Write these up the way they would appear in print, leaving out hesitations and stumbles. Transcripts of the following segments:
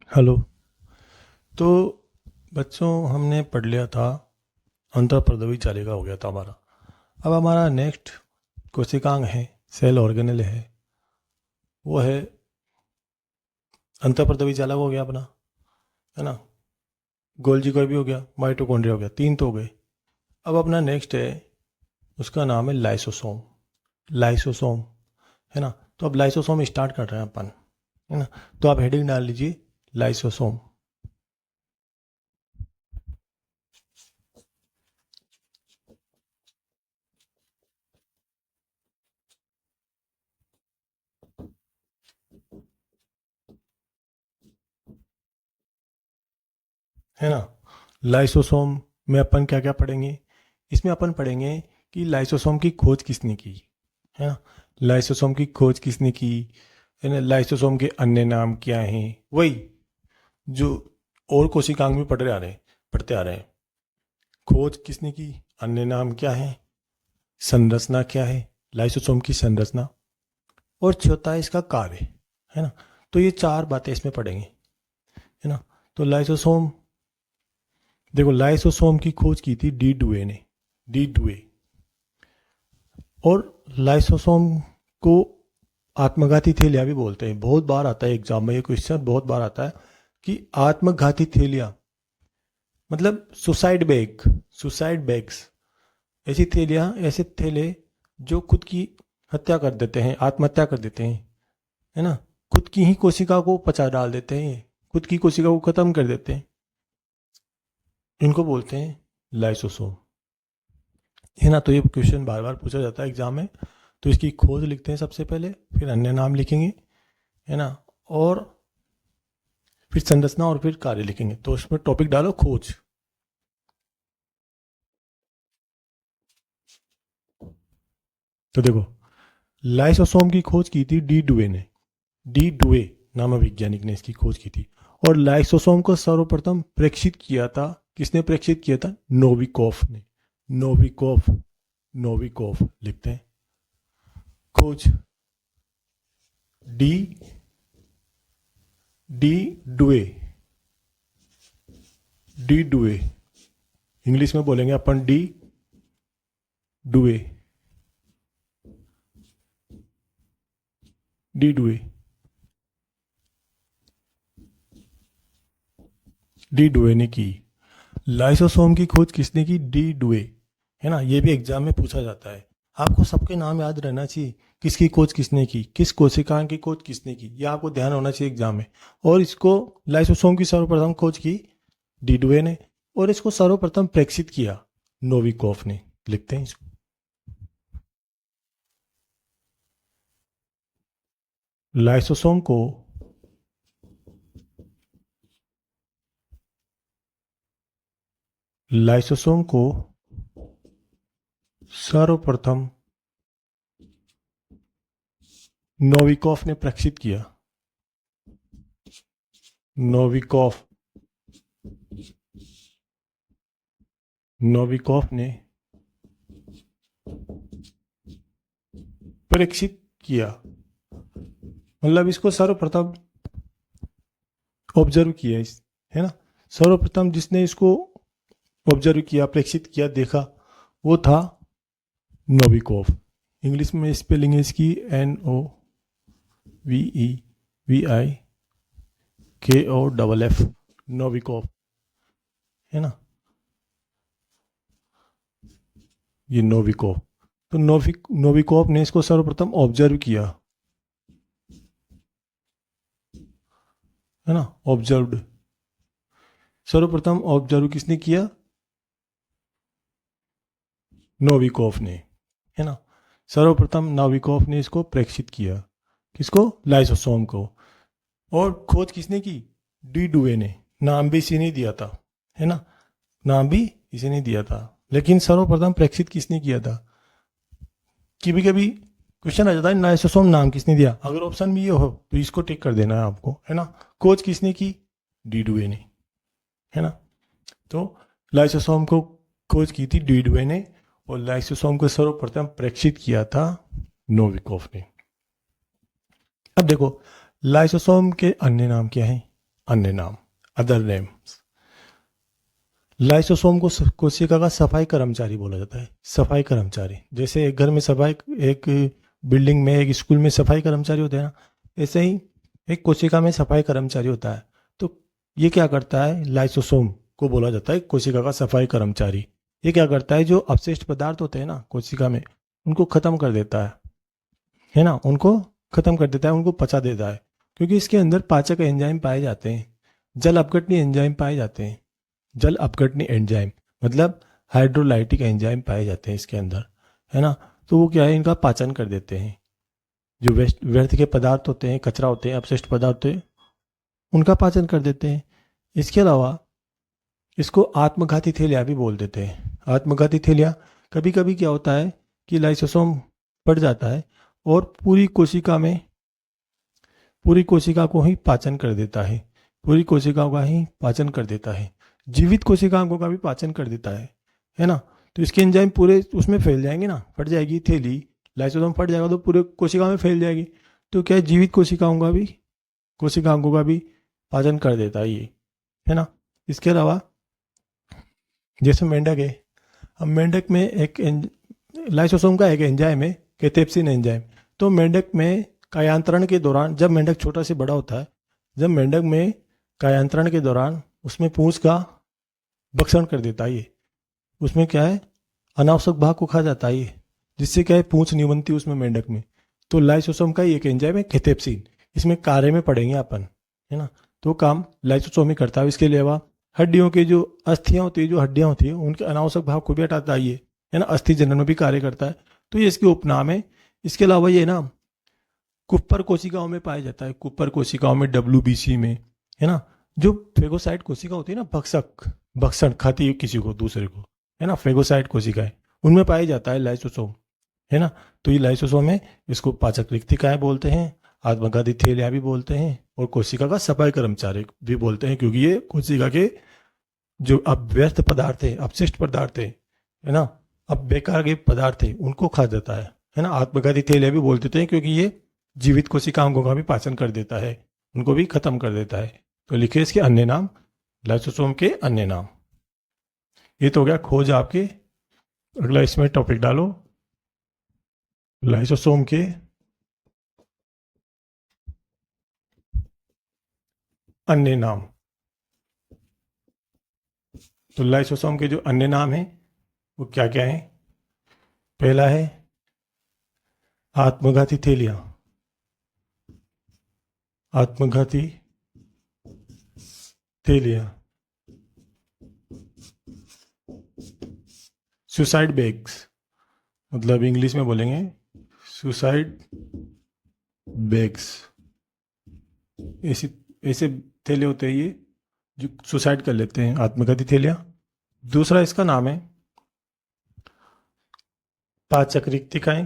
Hello. तो बच्चों, हमने पढ़ लिया था अंतःप्रद्रवी जालिका हो गया था हमारा। अब हमारा नेक्स्ट कोशिकांग है, सेल ऑर्गेनेल है, वो है अंतःप्रद्रवी जालक हो गया अपना, है ना। गोल्जी कोई भी हो गया, माइटोकॉन्ड्रिया हो गया, तीन तो हो गए। अब अपना नेक्स्ट है, उसका नाम है लाइसोसोम। लाइसोसोम, है ना। तो अब लाइसोसोम स्टार्ट कर रहे हैं अपन, है ना। तो आप हेडिंग डाल लीजिए लाइसोसोम, है ना। लाइसोसोम में अपन क्या क्या पढ़ेंगे? इसमें अपन पढ़ेंगे कि लाइसोसोम की खोज किसने की, है ना। लाइसोसोम की खोज किसने की, है ना। लाइसोसोम के अन्य नाम क्या हैं, वही जो और कोशिकांग में पढ़ते आ रहे हैं। खोज किसने की, अन्य नाम क्या है, संरचना क्या है, लाइसोसोम की संरचना, और चौथा है इसका कार्य, है ना। तो ये चार बातें इसमें पढ़ेंगे, है ना। तो लाइसोसोम, देखो लाइसोसोम की खोज की थी डी डुए ने, डी डुए। और लाइसोसोम को आत्मघाती थैलिया भी बोलते हैं। बहुत बार आता है एग्जाम में ये क्वेश्चन, बहुत बार आता है कि आत्मघाती थैलिया मतलब सुसाइड बैग, सुसाइड बैग्स, ऐसी थैलियाँ, ऐसे थैले जो खुद की हत्या कर देते हैं, आत्महत्या कर देते हैं, है ना। खुद की ही कोशिका को पचा डाल देते हैं, खुद की कोशिका को खत्म कर देते हैं, इनको बोलते हैं लाइसोसोम, है ना। तो ये क्वेश्चन बार बार पूछा जाता है एग्जाम में। तो इसकी खोज लिखते हैं सबसे पहले, फिर अन्य नाम लिखेंगे, है ना। और फिर संरचना और फिर कार्य लिखेंगे। तो इसमें टॉपिक डालो खोज। तो देखो, लाइसोसोम की खोज की थी डी डुए ने, डी डुए नाम वैज्ञानिक ने इसकी खोज की थी। और लाइसोसोम को सर्वप्रथम प्रेक्षित किया था, किसने प्रेक्षित किया था? नोविकोफ ने। नोविकोफ, नोविकोफ लिखते हैं। खोज de, de Duve, de Duve, English में बोलेंगे अपन de Duve, de Duve, de Duve ने की। लाइसोसोम की खोज किसने की? डी डुए, है ना। ये भी एग्जाम में पूछा जाता है। आपको सबके नाम याद रहना चाहिए, किसकी खोज किसने की, किस कोशिकांग की खोज किसने की, ये आपको ध्यान होना चाहिए एग्जाम में। और इसको, लाइसोसोम की सर्वप्रथम खोज की डी डुए ने, और इसको सर्वप्रथम प्रेक्षित किया नोविकोफ ने। लिखते हैं इसको। लाइसोसोम को लाइसोसोम को सर्वप्रथम नोविकोफ ने प्रेक्षित किया। नोविकोफ, नोविकोफ ने परीक्षित किया, मतलब इसको सर्वप्रथम ऑब्जर्व किया, है ना। सर्वप्रथम जिसने इसको ऑब्जर्व किया, प्रेक्षित किया, देखा, वो था नोविकोफ। इंग्लिश में स्पेलिंग है इसकी NOVEVIKOFF, नोविकोफ, है ना। ये नोविकोफ। तो नोविकोफ ने इसको सर्वप्रथम ऑब्जर्व किया, है ना। ऑब्जर्व्ड, सर्वप्रथम ऑब्जर्व किसने किया? नोविकोफ ने, है ना। सर्वप्रथम नोविकोफ ने इसको प्रेक्षित किया, किसको? लाइसोसोम को। और खोज किसने की? डी डुए ने। नाम भी इसी ने दिया था, है ना। नाम भी इसी ने दिया था, लेकिन सर्वप्रथम प्रेक्षित किसने किया था? कभी कभी क्वेश्चन आ जाता है लाइसोसोम नाम किसने दिया, अगर ऑप्शन में ये हो तो इसको टिक कर देना है आपको, है ना। खोज किसने की? डी डुए ने, है ना। तो लाइसोसोम को खोज की थी डी डुए ने, और लाइसोसोम को सर्वप्रथम प्रेक्षित किया था नोविकोफ ने। अब देखो, लाइसोसोम के अन्य नाम क्या हैं? अन्य नाम, अदर नेम्स। लाइसोसोम को कोशिका का सफाई कर्मचारी बोला जाता है। सफाई कर्मचारी, जैसे एक घर में सफाई, एक बिल्डिंग में, एक स्कूल में सफाई कर्मचारी होते हैं ना, ऐसे ही एक कोशिका में सफाई कर्मचारी होता है। तो ये क्या करता है, लाइसोसोम को बोला जाता है कोशिका का सफाई कर्मचारी। ये क्या करता है, जो अपशिष्ट पदार्थ होते हैं ना कोशिका में, उनको खत्म कर देता है ना, उनको खत्म कर देता है, उनको पचा देता है, क्योंकि इसके अंदर पाचक एंजाइम पाए जाते हैं, जल अपघटनी एंजाइम पाए जाते हैं। जल अपघटनी एंजाइम मतलब हाइड्रोलाइटिक एंजाइम पाए जाते हैं इसके अंदर, है ना। तो वो क्या है, इनका पाचन कर देते हैं। जो व्यर्थ के पदार्थ होते हैं, कचरा होते हैं, अपशिष्ट पदार्थ होते हैं, उनका पाचन कर देते हैं। इसके अलावा इसको आत्मघाती थैलिया भी बोल देते हैं। आत्मघाती थैलिया, कभी कभी क्या होता है कि लाइसोसोम पड़ जाता है और पूरी कोशिका को ही पाचन कर देता है, पूरी कोशिकाओं का ही पाचन कर देता है, जीवित कोशिकाओं का भी पाचन कर देता है ना। तो इसके एंजाइम पूरे उसमें फैल जाएंगे ना, फट जाएगी थैली, लाइसोसोम फट जाएगा तो पूरे कोशिका में फैल जाएगी। तो क्या है, जीवित कोशिकाओं का भी पाचन कर देता है ये, है ना। इसके अलावा जैसे मेंढक है, अब मेंढक में एक लाइसोसोम का एक एंजाइम है कैथेप्सिन एंजाइम। तो मेंढक में कायांतरण के दौरान, जब मेंढक छोटा से बड़ा होता है, जब मेंढक में कायांतरण के दौरान उसमें पूंछ का भक्षण कर देता है ये, उसमें क्या है, अनावश्यक भाग को खा जाता है ये, जिससे क्या है, पूंछ नहीं बनती उसमें मेंढक में। तो लाइसोसोम का एक एंजाइम है कैथेप्सिन, इसमें कार्य में पढ़ेंगे अपन, है ना। तो काम लाइसोसोम ही करता है। इसके अलावा हड्डियों के जो अस्थियां होती है, जो हड्डियां होती है, उनके अनावश्यक भाग को भी हटाता है ये, है ना, अस्थि जनन में भी कार्य करता है। तो ये इसके उपनाम है। इसके अलावा ये ना कुप्पर कोशिकाओं में पाया जाता है, कुप्पर कोशिकाओं में, WBC में, है ना। जो फेगोसाइट कोशिका होती है ना, भक्षण खाती है किसी को, दूसरे को, है ना, फेगोसाइट कोशिकाएं, उनमें पाया जाता है लाइसोसोम, है ना। तो ये लाइसोसोम है, इसको पाचक रिक्तिकाएं बोलते हैं, आत्मघाती थैलिया भी बोलते हैं, और कोशिका का सफाई कर्मचारी भी बोलते हैं, क्योंकि ये कोशिका के जो अव्यर्थ पदार्थ है, अपशिष्ट पदार्थ है ना, अब बेकार के पदार्थ है, उनको खा जाता है ना। आत्मघाती थैलिया भी बोल देते हैं, क्योंकि ये जीवित कोशिकाओं का भी पाचन कर देता है, उनको भी खत्म कर देता है। तो लिखिए इसके अन्य नाम, लाइसोसोम के अन्य नाम। ये तो हो गया खोज आपके। अगला इसमें टॉपिक डालो, लाइसोसोम के अन्य नाम। तो लाइसोसोम के जो अन्य नाम हैं वो क्या क्या हैं। पहला है आत्मघाती थैलिया, आत्मघाती थैलिया, सुसाइड बैग्स, मतलब इंग्लिश में बोलेंगे सुसाइड बैग्स। ऐसे ऐसे थैले होते हैं ये जो सुसाइड कर लेते हैं, आत्मघाती थैलिया। दूसरा इसका नाम है पाचक रिक्तिकाएं,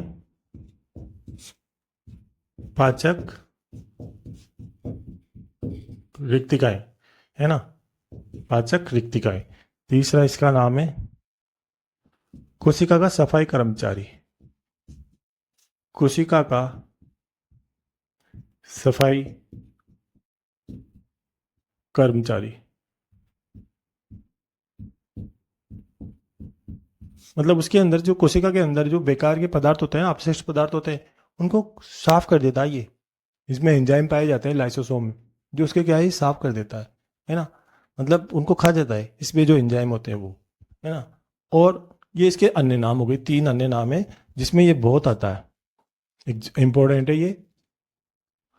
पाचक रिक्तिकाएं, है ना, पाचक रिक्तिकाएं। तीसरा इसका नाम है कोशिका का सफाई कर्मचारी, कोशिका का सफाई कर्मचारी, मतलब उसके अंदर जो कोशिका के अंदर जो बेकार के पदार्थ होते हैं, अपशिष्ट पदार्थ होते हैं, उनको साफ कर देता है ये। इसमें एंजाइम पाए जाते हैं लाइसोसोम में, जो उसके क्या है, साफ कर देता है ना, मतलब उनको खा जाता है, इसमें जो एंजाइम होते हैं वो, है ना। और ये इसके अन्य नाम हो गए, 3 अन्य नाम है जिसमें ये बहुत आता है, इंपॉर्टेंट है ये,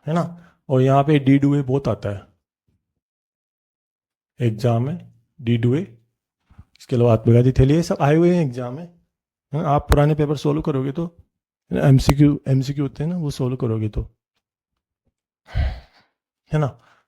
है ना। और यहाँ पे D2A बहुत आता है एग्जाम में, D2A। इसके अलावा आत्मघाती थैलिया, सब आए हुए हैं एग्जाम में, है ना? आप पुराने पेपर सोल्व करोगे तो, MCQ होते हैं ना, वो सोल्व करोगे तो, है ना।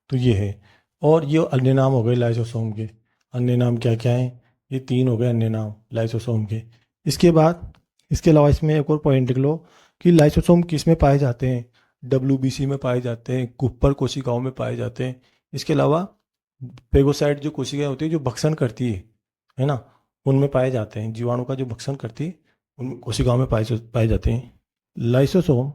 तो ये है। और ये अन्य नाम हो गए लाइसोसोम के। अन्य नाम क्या क्या हैं, ये 3 हो गए अन्य नाम लाइसोसोम के। इसके बाद इसके अलावा इसमें एक और पॉइंट लिख लो कि लाइसोसोम किस में पाए जाते हैं, WBC में पाए जाते हैं, कुप्पर कोशिकाओं में पाए जाते हैं। इसके अलावा फेगोसाइट जो कोशिकाएं होती है जो भक्षण करती है ना, उनमें पाए जाते हैं, जीवाणु का जो भक्षण करती है उन कोशिकाओं में पाए जाते हैं। लाइसोसोम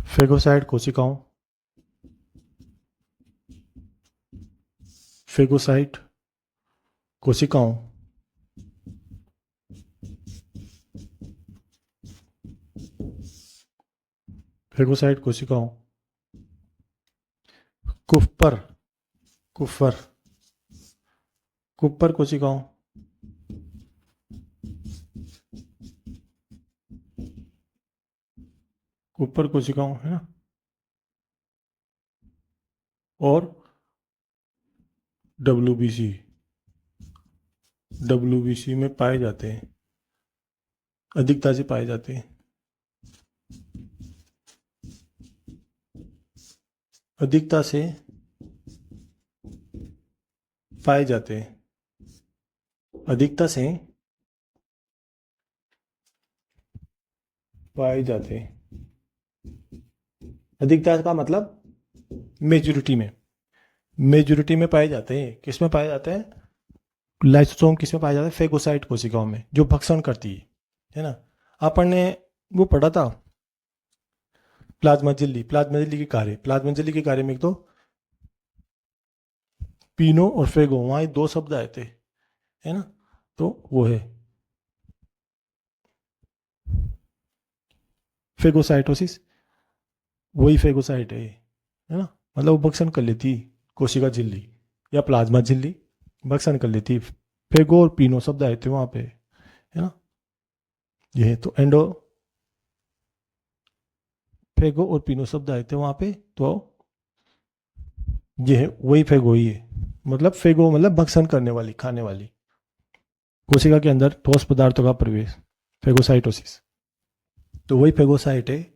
फेगोसाइट कोशिकाओं, फेगोसाइट कोशिकाओं, फेगोसाइट कोशिकाओं, कुफर, कुफर, कुपर कोशिकाओं, कुपर कोशिकाओं है ना, और डब्ल्यूबीसी, डब्ल्यूबीसी में पाए जाते हैं, अधिकता से पाए जाते हैं, अधिकता से पाए जाते हैं, अधिकता से पाए जाते हैं, अधिकता का मतलब मेजोरिटी में, मेजोरिटी में पाए जाते हैं। किस में पाए जाते हैं? लाइसोसोम किस में पाए जाते हैं? फेगोसाइट कोशिकाओं में, जो भक्षण करती है ना। अपन ने वो पढ़ा था प्लाज्मा झिल्ली, प्लाज्मा झिल्ली के कार्य, प्लाज्मा झिल्ली के कार्य में एक तो पीनो और फेगो, वहां दो शब्द आए थे है ना, तो वो है फेगोसाइटोसिस, वही फेगोसाइट है ना, मतलब वो भक्षण कर लेती कोशिका झिल्ली या प्लाज्मा झिल्ली, भक्षण कर लेती। फेगो और पीनो शब्द आए थे वहां पे है ना, ये तो एंडो, फेगो और पीनो शब्द आए थे वहां पे, तो ये है वही फेगो ही है, मतलब फेगो मतलब भक्षण करने वाली, खाने वाली, कोशिका के अंदर ठोस पदार्थों का प्रवेश, फेगोसाइटोसिस, तो वही फेगोसाइट है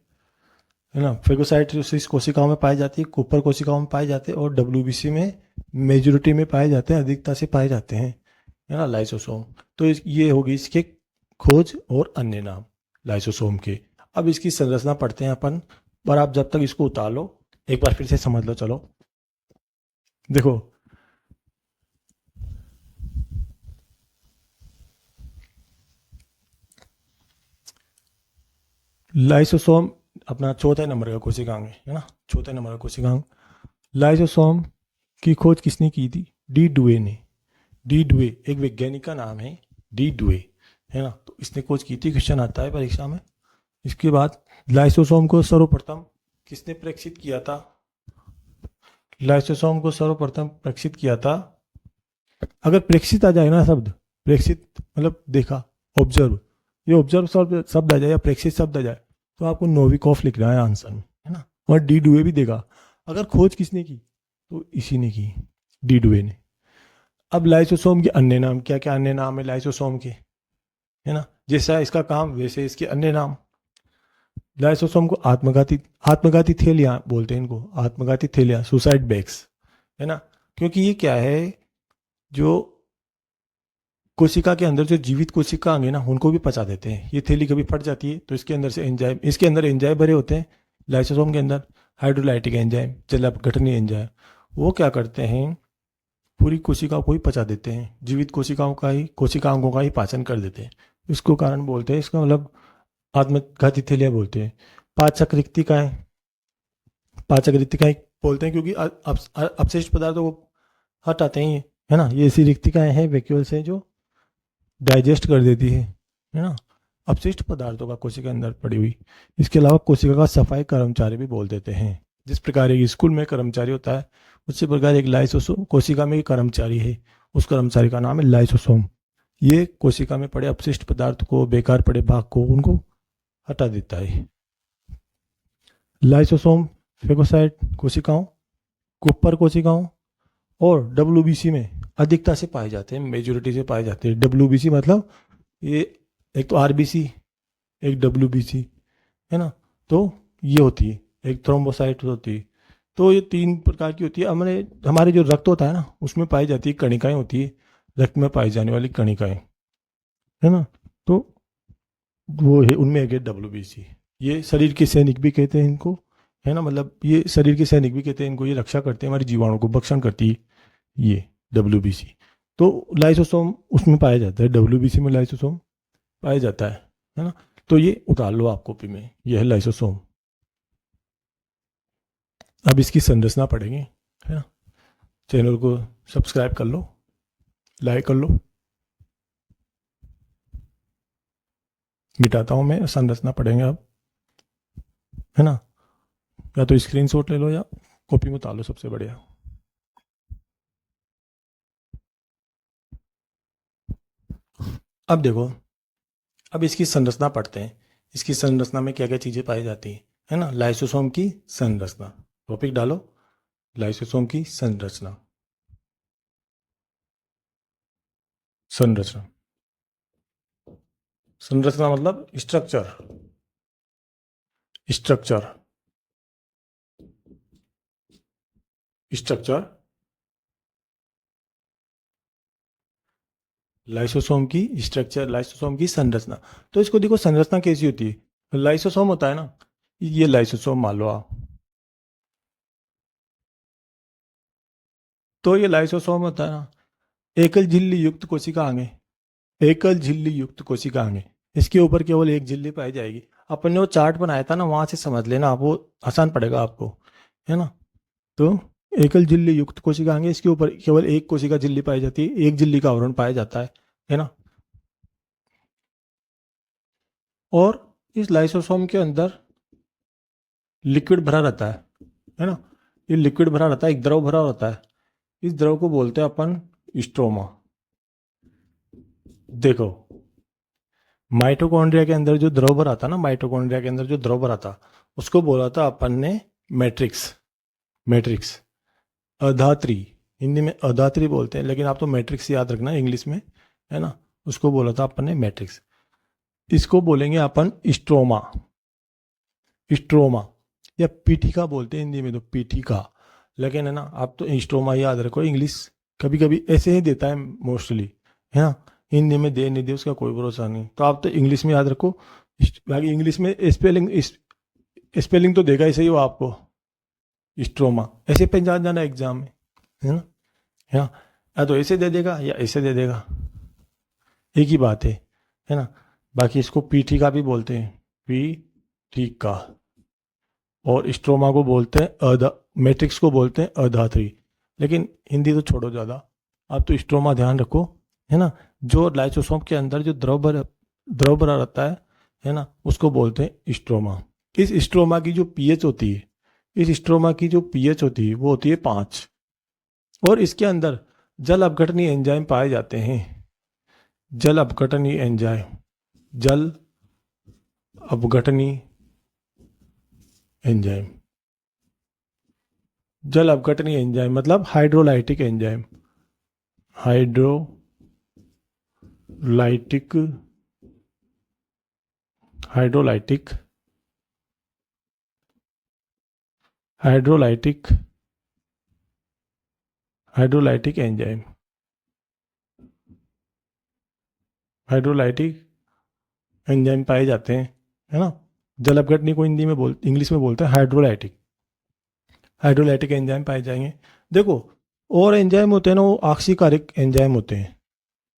ना। फेगोसाइटोसिस कोशिकाओं में पाई जाती है, कुपर कोशिकाओं में पाए जाते हैं, और डब्ल्यूबीसी में मेजोरिटी में पाए जाते हैं, अधिकता से पाए जाते हैं है ना, लाइसोसोम। तो ये होगी इसके खोज और अन्य नाम लाइसोसोम के। अब इसकी संरचना पढ़ते हैं अपन, पर आप जब तक इसको उतार लो एक बार फिर से समझ लो। चलो देखो, लाइसोसोम अपना चौथे नंबर का कोशिकांग है ना, चौथे नंबर का कोशिकांग। लाइसोसोम की खोज किसने की थी? डी डुए ने। डी डुए एक वैज्ञानिक का नाम है, डी डुए है ना, तो इसने खोज की थी, क्वेश्चन आता है परीक्षा में। इसके बाद लाइसोसोम को सर्वप्रथम किसने प्रेक्षित किया था? लाइसोसोम को सर्वप्रथम प्रेक्षित किया था, अगर प्रेक्षित आ जाए ना शब्द, प्रेक्षित मतलब देखा, ऑब्जर्व, ये ऑब्जर्व शब्द आ जाए या प्रेक्षित शब्द आ जाए तो आपको नोविकोफ लिखना है आंसर में है ना, और डी डुए भी देगा। अगर खोज किसने की तो इसी ने की, डी डुए ने। अब लाइसोसोम के अन्य नाम, क्या क्या अन्य नाम है लाइसोसोम के है ना, जैसा इसका काम वैसे इसके अन्य नाम। लाइसोसोम को आत्मघाती, आत्मघाती थैलियां बोलते हैं इनको, आत्मघाती थैलियां, सुसाइड बैग्स है ना, क्योंकि ये क्या है, जो कोशिका के अंदर जो जीवित कोशिका है ना उनको भी पचा देते हैं। ये थैली कभी फट जाती है तो इसके अंदर से एंजाइम, इसके अंदर एंजाइम भरे होते हैं लाइसोसोम के अंदर, हाइड्रोलाइटिक एंजाइम, जल अपघटनीय एंजाइम, वो क्या करते हैं पूरी कोशिकाओं को ही पचा देते हैं, जीवित कोशिकाओं का ही, कोशिकाओं का ही पाचन कर देते हैं। इसको कारण बोलते हैं, इसका मतलब आत्मघाती थैलियां बोलते हैं। पाचक रिक्तिकाएं, पाचक रिक्तिकाएं बोलते हैं क्योंकि अपशिष्ट पदार्थों को हटाते हैं है ना, ये ऐसी रिक्तिकाएं हैं वैक्यूल्स हैं जो डाइजेस्ट कर देती है ना, अपशिष्ट पदार्थों का कोशिका के अंदर पड़ी हुई। इसके अलावा कोशिका का सफाई कर्मचारी भी बोल देते हैं। जिस प्रकार एक स्कूल में कर्मचारी होता है उसी प्रकार एक लाइसोसोम कोशिका में कर्मचारी है, उस कर्मचारी का नाम है लाइसोसोम। ये कोशिका में पड़े अपशिष्ट पदार्थ को, बेकार पड़े भाग को, उनको हटा देता है। लाइसोसोम फेगोसाइट कोशिकाओं, कुपर कोशिकाओं और डब्ल्यूबीसी में अधिकता से पाए जाते हैं, मेजोरिटी से पाए जाते हैं। डब्ल्यूबीसी मतलब ये एक तो आरबीसी, एक डब्ल्यूबीसी है ना, तो ये होती है, एक थ्रोम्बोसाइट होती है। तो ये तीन प्रकार की होती है। हमारे हमारे जो रक्त होता है ना उसमें पाई जाती है कणिकाएं होती है, रक्त में पाई जाने वाली कणिकाएं है ना, तो वो है, उनमें एक है डब्ल्यूबीसी। ये शरीर के सैनिक भी कहते हैं इनको है ना, मतलब ये शरीर के सैनिक भी कहते हैं इनको, ये रक्षा करते हैं, हमारे जीवाणु को भक्षण करती है ये डब्ल्यूबीसी। तो लाइसोसोम उसमें पाया जाता है, डब्ल्यूबीसी में लाइसोसोम पाया जाता है ना। तो ये उतार लो आप कॉपी में, ये है लाइसोसोम। अब इसकी संरचना पढ़ेंगे, है ना। चैनल को सब्सक्राइब कर लो, लाइक कर लो। मिटाता हूँ मैं, संरचना पढ़ेंगे अब, है ना। या तो स्क्रीनशॉट ले लो या कॉपी में उतार लो, सबसे बढ़िया। अब देखो, अब इसकी संरचना पढ़ते हैं। इसकी संरचना में क्या क्या चीज़ें पाई जाती हैं, है ना। लाइसोसोम की संरचना, टॉपिक डालो, लाइसोसोम की संरचना। संरचना, संरचना मतलब स्ट्रक्चर, स्ट्रक्चर, स्ट्रक्चर। लाइसोसोम की स्ट्रक्चर, लाइसोसोम की संरचना। तो इसको देखो, संरचना कैसी होती है। लाइसोसोम होता है ना, ये लाइसोसोम मान लो आप। तो ये लाइसोसोम होता है ना, एकल झिल्ली युक्त कोशिकाएं, एकल झिल्ली युक्त कोशिकाएं। इसके ऊपर केवल एक झिल्ली पाई जाएगी। अपन ने वो चार्ट बनाया था ना, वहां से समझ लेना आप, वो आसान पड़ेगा आपको, है ना। तो एकल झिल्ली युक्त कोशिकाएं, इसके ऊपर केवल एक कोशिका झिल्ली पाई जाती है, एक झिल्ली का आवरण पाया जाता है ना। और इस लाइसोसोम के अंदर लिक्विड भरा रहता है ना। ये लिक्विड भरा रहता है, एक द्रव भरा रहता है। इस द्रव को बोलते हैं अपन स्ट्रोमा। देखो, माइटोकॉन्ड्रिया के अंदर जो द्रव भरा था ना, माइटोकॉन्ड्रिया के अंदर जो द्रव भरा था, उसको बोला था अपन ने मैट्रिक्स। मैट्रिक्स, अधात्री, हिंदी में अधात्री बोलते हैं, लेकिन आप तो मैट्रिक्स याद रखना इंग्लिश में, है ना। उसको बोला था अपन ने मैट्रिक्स। इसको बोलेंगे अपन स्ट्रोमा, स्ट्रोमा, या पीठिका बोलते हैं हिंदी में, तो पीठिका। लेकिन है ना, आप तो स्ट्रोमा याद रखो। इंग्लिश कभी कभी ऐसे ही देता है मोस्टली, है ना। हिंदी में दे नहीं दे उसका कोई भरोसा नहीं, तो आप तो इंग्लिश में याद रखो। बाकी इंग्लिश में स्पेलिंग, स्पेलिंग तो देगा ही सही वो आपको, स्ट्रोमा। ऐसे पहचान जाना एग्जाम में, है ना। है ना, या तो ऐसे दे देगा या ऐसे दे देगा, एक ही बात है ना। बाकी इसको पीठिका भी बोलते हैं, पीठिका। और स्ट्रोमा को बोलते हैं मैट्रिक्स को बोलते हैं अधात्री। लेकिन हिंदी तो छोड़ो ज़्यादा, आप तो स्ट्रोमा ध्यान रखो, है ना। जो लाइसोसोम के अंदर जो द्रव भरा रहता है ना, उसको बोलते हैं स्ट्रोमा। इस स्ट्रोमा की जो पीएच होती है, इस स्ट्रोमा की जो पीएच होती है वो होती है 5। और इसके अंदर जल अपघटनीय एंजाइम पाए जाते हैं। जल अपघटनीय एंजाइम, जल अपघटनीय एंजाइम, जल अपघटनीय एंजाइम मतलब hydrolytic enzyme, hydrolytic, hydrolytic, hydrolytic, hydrolytic enzyme, hydrolytic enzyme पाए जाते हैं, है ना। जल अपघटनीय को हिंदी में इंग्लिश में बोलते हैं हाइड्रोलाइटिक, हाइड्रोलाइटिक एंजाइम पाए जाएंगे। देखो, और एंजाइम होते हैं ना, वो ऑक्सीकारिक एंजाइम होते हैं।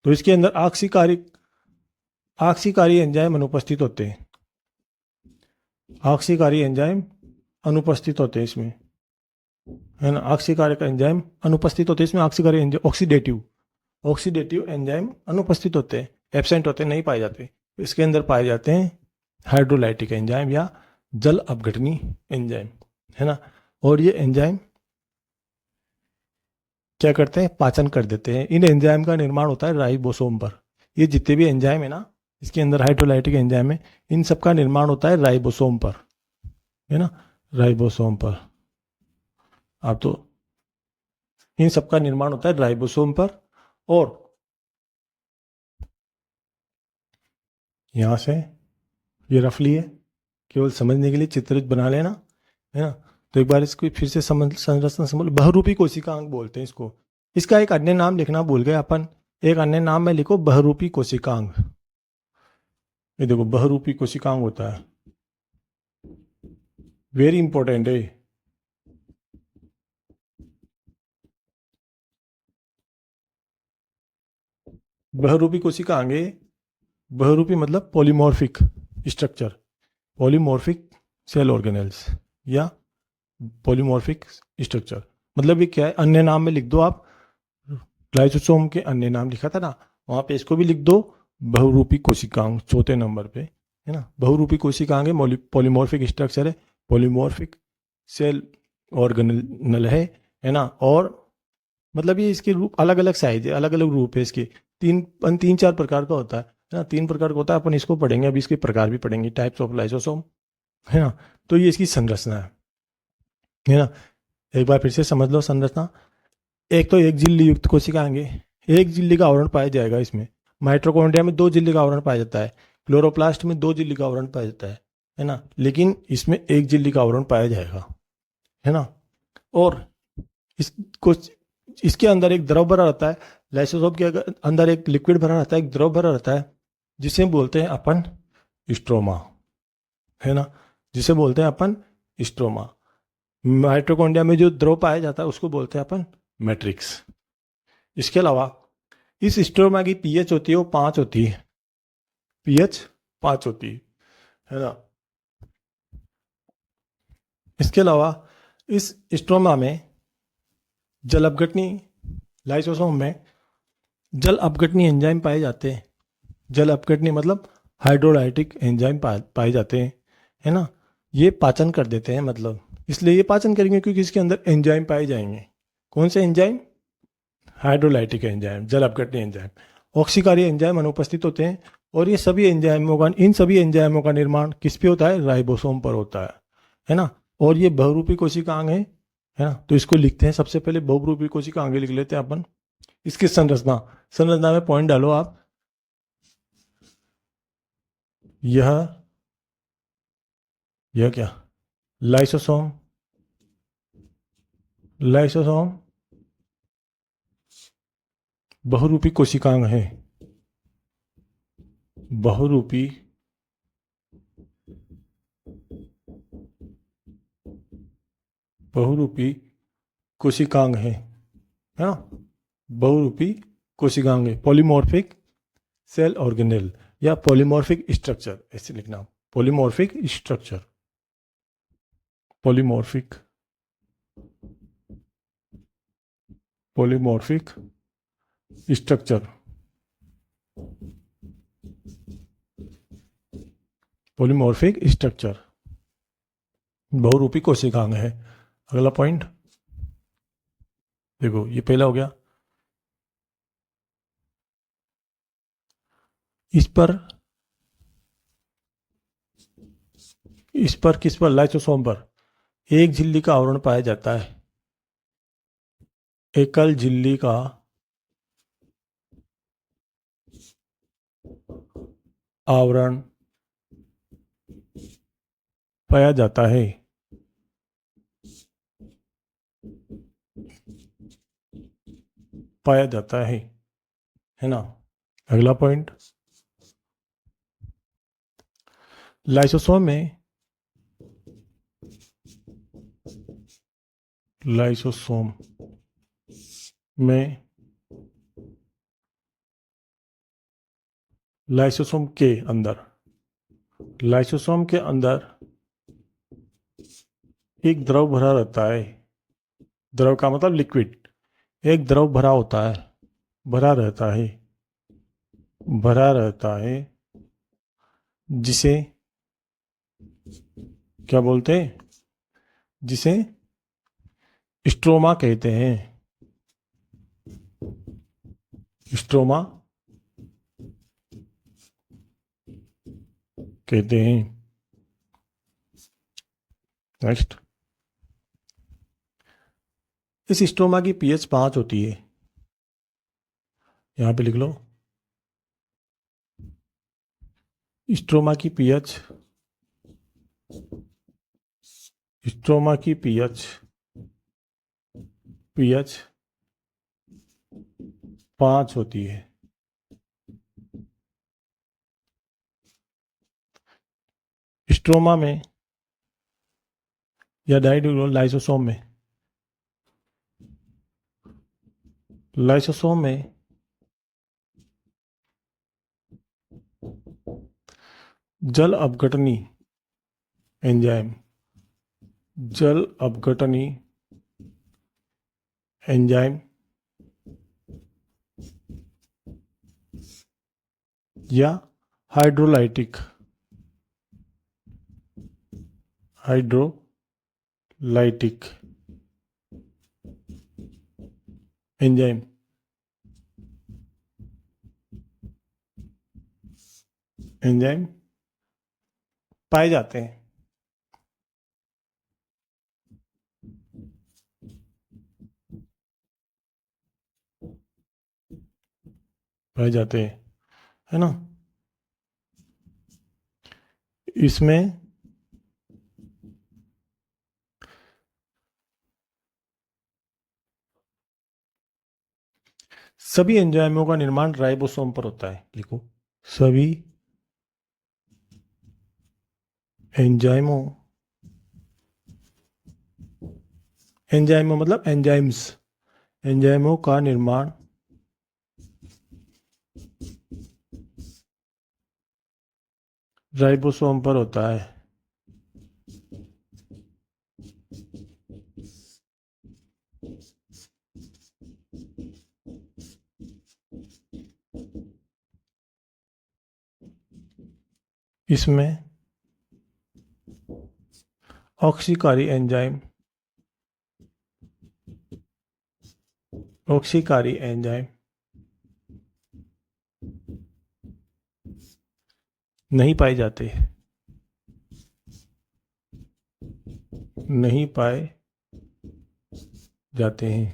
तो इसके अंदर ऑक्सीकारी एंजाइम अनुपस्थित होते हैं, ऑक्सीकारी एंजाइम अनुपस्थित होते हैं इसमें, है ना। ऑक्सीकारक एंजाइम अनुपस्थित होते हैं इसमें, ऑक्सीकारी एंजाइम, ऑक्सीडेटिव, ऑक्सीडेटिव एंजाइम अनुपस्थित होते हैं, एब्सेंट होते हैं, नहीं पाए जाते। इसके अंदर पाए जाते हैं हाइड्रोलाइटिक एंजाइम या जल अपघटनी एंजाइम, है ना। और ये एंजाइम क्या करते हैं, पाचन कर देते हैं। इन एंजाइम का निर्माण होता है राइबोसोम पर। ये जितने भी एंजाइम है ना, इसके अंदर हाइड्रोलाइटिक एंजाइम है, इन सब का निर्माण होता है राइबोसोम पर, है ना, राइबोसोम पर। आप तो, इन सब का निर्माण होता है राइबोसोम पर। और यहाँ से ये रफली है, केवल समझने के लिए चित्रित बना लेना, है ना। तो एक बार इसको फिर से समझ, संरचना समझ। बहुरूपी कोशिकांग बोलते हैं इसको। इसका एक अन्य नाम लिखना भूल गए अपन, एक अन्य नाम में लिखो बहुरूपी कोशिकांग। ये देखो, बहुरूपी कोशिकांग होता है, वेरी इंपॉर्टेंट है। बहुरूपी कोशिकांगे, बहुरूपी मतलब polymorphic structure, polymorphic cell organelles या पॉलीमॉर्फिक स्ट्रक्चर मतलब ये क्या है, अन्य नाम में लिख दो आप, लाइसोसोम के अन्य नाम लिखा था ना, वहाँ पे इसको भी लिख दो, बहुरूपी कोशिकांग चौथे नंबर पे, है ना। बहुरूपी कोशिकांग है, पॉलीमॉर्फिक स्ट्रक्चर है, पॉलीमॉर्फिक सेल ऑर्गेनल है ना। और मतलब ये इसके रूप अलग अलग साइज है, अलग अलग रूप है इसके, तीन चार प्रकार का होता है ना, 3 प्रकार का होता है। अपन इसको पढ़ेंगे, अभी इसके प्रकार भी पढ़ेंगे, टाइप्स ऑफ लाइसोसोम, है ना। तो ये इसकी संरचना है ना। एक बार फिर से समझ लो संरचना। एक तो एक झिल्ली युक्त कोशिकाएं, एक झिल्ली का आवरण पाया जाएगा इसमें। माइटोकॉन्ड्रिया में 2 झिल्ली का आवरण पाया जाता है, क्लोरोप्लास्ट में 2 झिल्ली का आवरण पाया जाता है ना। लेकिन इसमें एक झिल्ली का आवरण पाया जाएगा, है ना। और इसको इसके अंदर एक द्रव भरा रहता है, लाइसोसोम के अंदर एक लिक्विड भरा रहता है, एक द्रव भरा रहता है, जिसे बोलते हैं अपन स्ट्रोमा, है ना, जिसे बोलते हैं अपन स्ट्रोमा। माइटोकॉन्ड्रिया में जो द्रव पाया जाता है उसको बोलते हैं अपन मैट्रिक्स। इसके अलावा इस स्ट्रोमा की पीएच होती है वो 5 होती है, पीएच 5 होती है ना। इसके अलावा इस स्ट्रोमा में जल अपघटनी, लाइसोसोम में जल अपघटनी एंजाइम पाए जाते हैं। जल अपघटनी मतलब हाइड्रोलाइटिक एंजाइम पाए जाते हैं, है ना। ये पाचन कर देते हैं, मतलब इसलिए ये पाचन करेंगे क्योंकि इसके अंदर एंजाइम पाए जाएंगे। कौन से एंजाइम? हाइड्रोलाइटिक एंजाइम, जल अपघटनी एंजाइम। ऑक्सीकारी एंजाइम अनुपस्थित होते हैं, और ये सभी एंजाइमों का, इन सभी एंजाइमों का निर्माण किस पे होता है? राइबोसोम पर होता है ना। और ये बहुरूपी कोशिकांग है ना। तो इसको लिखते हैं, सबसे पहले बहुरूपी कोशिकांग लिख लेते हैं अपन। इसकी संरचना, संरचना में पॉइंट डालो आप। यह यह क्या? लाइसोसोम, लाइसोसोम बहुरूपी कोशिकांग है, बहुरूपी बहुरूपी कोशिकांग है ना। बहुरूपी कोशिकांग है, पॉलीमॉर्फिक सेल ऑर्गेनेल या पॉलीमॉर्फिक स्ट्रक्चर, ऐसे लिखना, polymorphic structure, polymorphic, polymorphic structure, polymorphic structure बहुरूपी कोशिकांग है। अगला पॉइंट देखो, ये पहला हो गया। इस पर किस पर? लाइसोसोम पर एक झिल्ली का आवरण पाया जाता है, एकल झिल्ली का आवरण पाया जाता है, पाया जाता है ना। अगला पॉइंट, लाइसोसोम में, लाइसोसोम में, लाइसोसोम के अंदर, लाइसोसोम के अंदर एक द्रव भरा रहता है। द्रव का मतलब लिक्विड, एक द्रव भरा होता है, भरा रहता है, भरा रहता है, जिसे क्या बोलते हैं? जिसे स्ट्रोमा कहते हैं, स्ट्रोमा कहते हैं। नेक्स्ट, इस स्ट्रोमा की पीएच 5 होती है, यहां पे लिख लो, स्ट्रोमा की पीएच, स्ट्रोमा की पीएच, पीएच 5 होती है। स्ट्रोमा में या लाइसोसोम में, लाइसोसोम में जल अपघटनी एंजाइम, जल अपघटनी एंजाइम या हाइड्रोलाइटिक एंजाइम पाए जाते हैं। है ना। इसमें सभी एंजाइमों का निर्माण राइबोसोम पर होता है। लिखो, सभी एंजाइमों एंजाइमों मतलब एंजाइमों का निर्माण राइबोसोम पर होता है। इसमें ऑक्सीकारी एंजाइम नहीं पाए जाते हैं।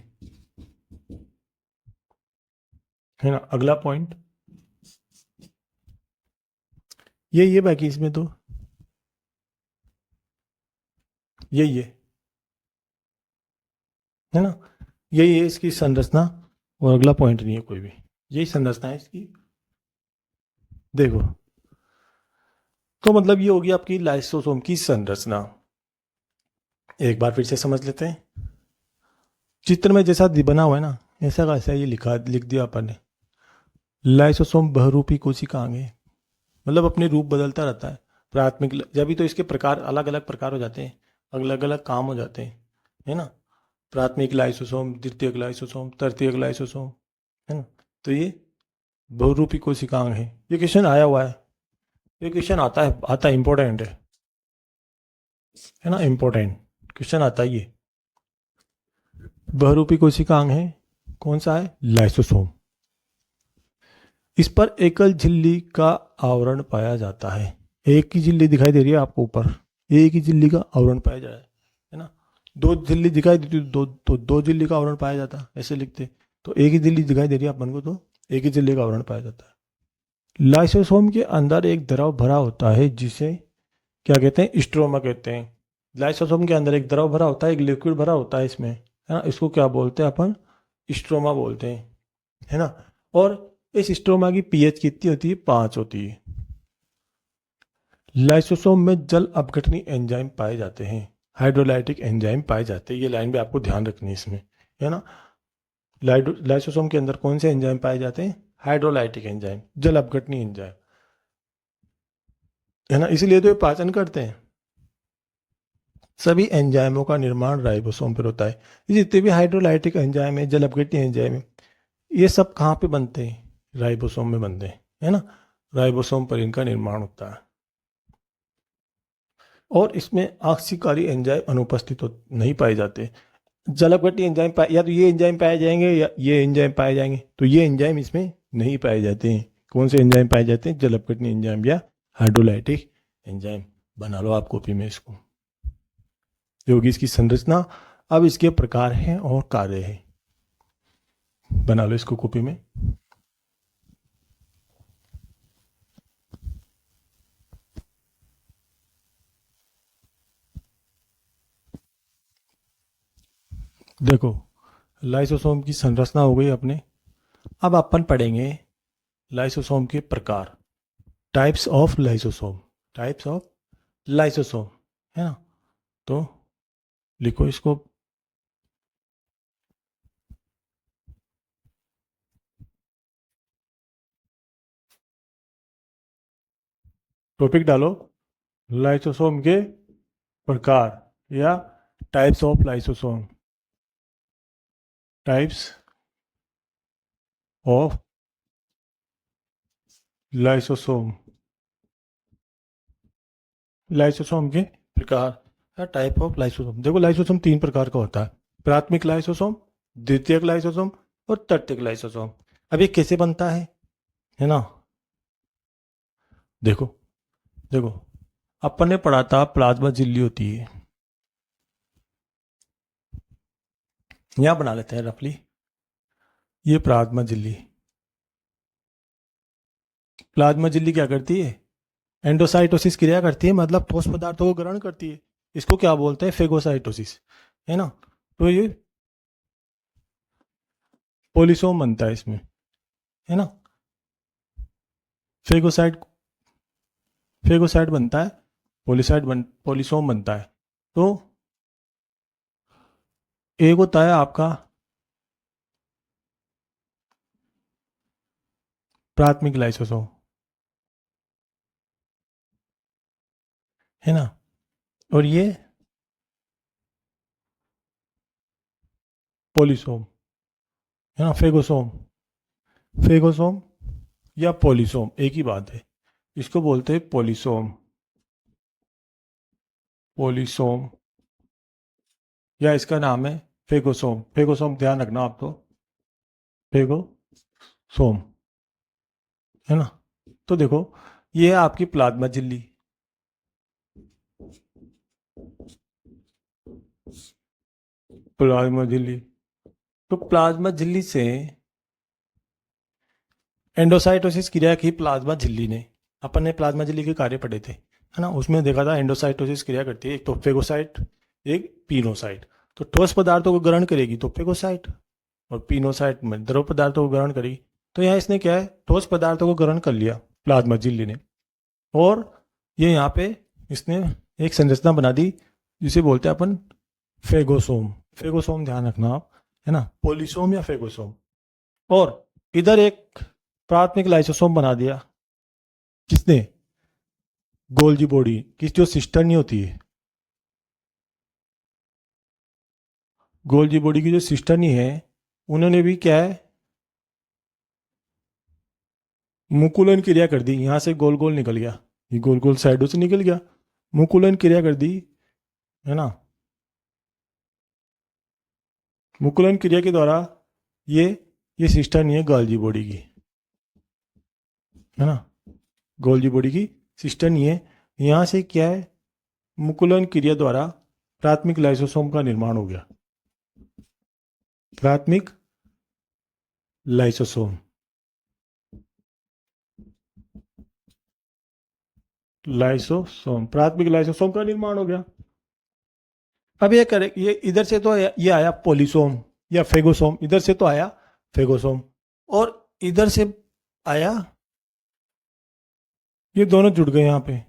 है ना। अगला पॉइंट ये बाकी इसमें तो यही है ना। यही है इसकी संरचना, और अगला पॉइंट नहीं है कोई भी, यही संरचना है इसकी। देखो, तो मतलब ये होगी आपकी लाइसोसोम की संरचना। एक बार फिर से समझ लेते हैं। चित्र में जैसा बना हुआ है ना, ऐसा का ऐसा ये लिख दिया अपन ने। लाइसोसोम बहुरूपी कोशिकांग है, मतलब अपने रूप बदलता रहता है। प्राथमिक जब भी तो इसके प्रकार अलग अलग प्रकार हो जाते हैं, अलग अलग काम हो जाते हैं, है ना। प्राथमिक लाइसोसोम, द्वितीयक लाइसोसोम, तृतीयक लाइसोसोम, है ना। तो ये बहुरूपी कोशिकांग है। ये क्वेश्चन आया हुआ है, ये क्वेश्चन आता है इंपॉर्टेंट है ना। इंपॉर्टेंट क्वेश्चन आता है ये। बहुरूपी कोशिकांग है, कौन सा है? लाइसोसोम। इस पर एकल झिल्ली का आवरण पाया जाता है। एक ही झिल्ली दिखाई दे रही है आपको ऊपर, एक ही झिल्ली का आवरण पाया जा रहा है ना। दो झिल्ली दिखाई देती तो दो झिल्ली का आवरण पाया जाता, ऐसे लिखते। तो एक ही झिल्ली दिखाई दे रही है अपन को, तो एक ही झिल्ली का आवरण पाया जाता है। लाइसोसोम के अंदर एक द्रव भरा होता है जिसे क्या कहते हैं? स्ट्रोमा कहते हैं। लाइसोसोम के अंदर एक द्रव भरा होता है, एक लिक्विड भरा होता है इसमें, है ना। इसको क्या बोलते हैं अपन? स्ट्रोमा बोलते हैं, है ना। और इस स्ट्रोमा की पीएच कितनी होती है? 5 होती है। लाइसोसोम में जल अपघटनी एंजाइम पाए जाते हैं, हाइड्रोलाइटिक एंजाइम पाए जाते हैं। ये लाइन भी आपको ध्यान रखनी है इसमें, है ना। लाइसोसोम के अंदर कौन से एंजाइम पाए जाते हैं? हाइड्रोलाइटिक एंजाइम, जल अपघटनी एंजाइम, है ना। इसलिए तो ये पाचन करते हैं। सभी एंजाइमों का निर्माण राइबोसोम पर होता है। ये जितने भी हाइड्रोलाइटिक एंजाइम है, जल अपघटनी एंजाइम है, ये सब कहाँ पे बनते हैं? राइबोसोम में बनते हैं, है ना। राइबोसोम पर इनका निर्माण होता है। और इसमें ऑक्सीकारी एंजाइम अनुपस्थित नहीं पाए जाते। जल अपघटनी एंजाइम या तो ये एंजाइम पाए जाएंगे या ये एंजाइम पाए जाएंगे, तो ये एंजाइम इसमें नहीं पाए जाते हैं। कौन से एंजाइम पाए जाते हैं? जल अपघटनी एंजाइम या हाइड्रोलाइटिक एंजाइम। बना लो आप कॉपी में इसको, जो होगी इसकी संरचना। अब इसके प्रकार हैं और कार्य हैं, बना लो इसको कॉपी में। देखो, लाइसोसोम की संरचना हो गई अपने। अब अपन पढ़ेंगे लाइसोसोम के प्रकार, टाइप्स ऑफ लाइसोसोम, है ना। तो लिखो इसको। टॉपिक डालो, लाइसोसोम के प्रकार या types of lysosome, types of lysosome, lysosome के प्रकार, टाइप ऑफ लाइसोसोम। देखो लाइसोसोम तीन प्रकार का होता है, प्राथमिक लाइसोसोम, द्वितीयक लाइसोसोम और तृतीयक लाइसोसोम। अब ये कैसे बनता है ना, देखो देखो अपन ने पढ़ा था प्लाज्मा झिल्ली होती है, यहां बना लेते हैं रफली, ये प्लाज्मा झिल्ली। प्लाज्मा झिल्ली क्या करती है, एंडोसाइटोसिस क्रिया करती है, मतलब ठोस पदार्थों को ग्रहण करती है। इसको क्या बोलते हैं, फेगोसाइटोसिस, है ना। तो ये पोलिसोम बनता है इसमें, है ना। फेगोसाइट फेगोसाइट बनता है, पोलिसोम बनता है। तो एक होता है आपका प्राथमिक लाइसोसोम, है ना, और ये पोलिसोम, है ना। फेगोसोम, फेगोसोम या पोलिसोम एक ही बात है, इसको बोलते हैं पोलिसोम, पोलिसोम, या इसका नाम है फेगोसोम। फेगोसोम ध्यान रखना आप, तो फेगोसोम, है ना। तो देखो ये है आपकी प्लाज्मा झिल्ली, प्लाज्मा झिल्ली। तो प्लाज्मा झिल्ली से एंडोसाइटोसिस क्रिया की प्लाज्मा झिल्ली ने, अपन ने प्लाज्मा झिल्ली के कार्य पढ़े थे, है ना। उसमें देखा था एंडोसाइटोसिस क्रिया करती है, एक तो फेगोसाइट, एक पीनोसाइट। तो ठोस पदार्थों को ग्रहण करेगी तो फेगोसाइट, और पीनोसाइट में द्रव पदार्थों को ग्रहण करेगी। तो यहाँ इसने क्या है, ठोस पदार्थों को ग्रहण कर लिया प्लाज्मा झिल्ली ने, और ये यहाँ पे इसने एक संरचना बना दी जिसे बोलते हैं अपन फेगोसोम। फेगोसोम ध्यान रखना आप, है ना, पोलिसोम या फेगोसोम। और इधर एक प्राथमिक लाइसोसोम बना दिया, किसने, गोल्जी बॉडी की जो सिस्टर नहीं होती है, गोल्जी बॉडी की जो सिस्टर नहीं है, उन्होंने भी क्या है, मुकुलन क्रिया कर दी। यहां से गोल गोल निकल गया, ये गोल गोल साइडों से निकल गया, मुकुलन क्रिया कर दी, है ना। मुकुलन क्रिया के द्वारा ये सिस्टर नहीं है गोल्जी बॉडी की, है ना, गोल्जी बॉडी की सिस्टर नहीं है। यहां से क्या है, मुकुलन क्रिया द्वारा प्राथमिक लाइसोसोम का निर्माण हो गया, प्राथमिक लाइसोसोम, लाइसोसोम, प्राथमिक लाइसोसोम का निर्माण हो गया। अब ये करे, ये इधर से तो ये आया पोलिसोम या फेगोसोम, इधर से तो आया फेगोसोम, और इधर से आया, ये दोनों जुड़ गए, यहाँ पे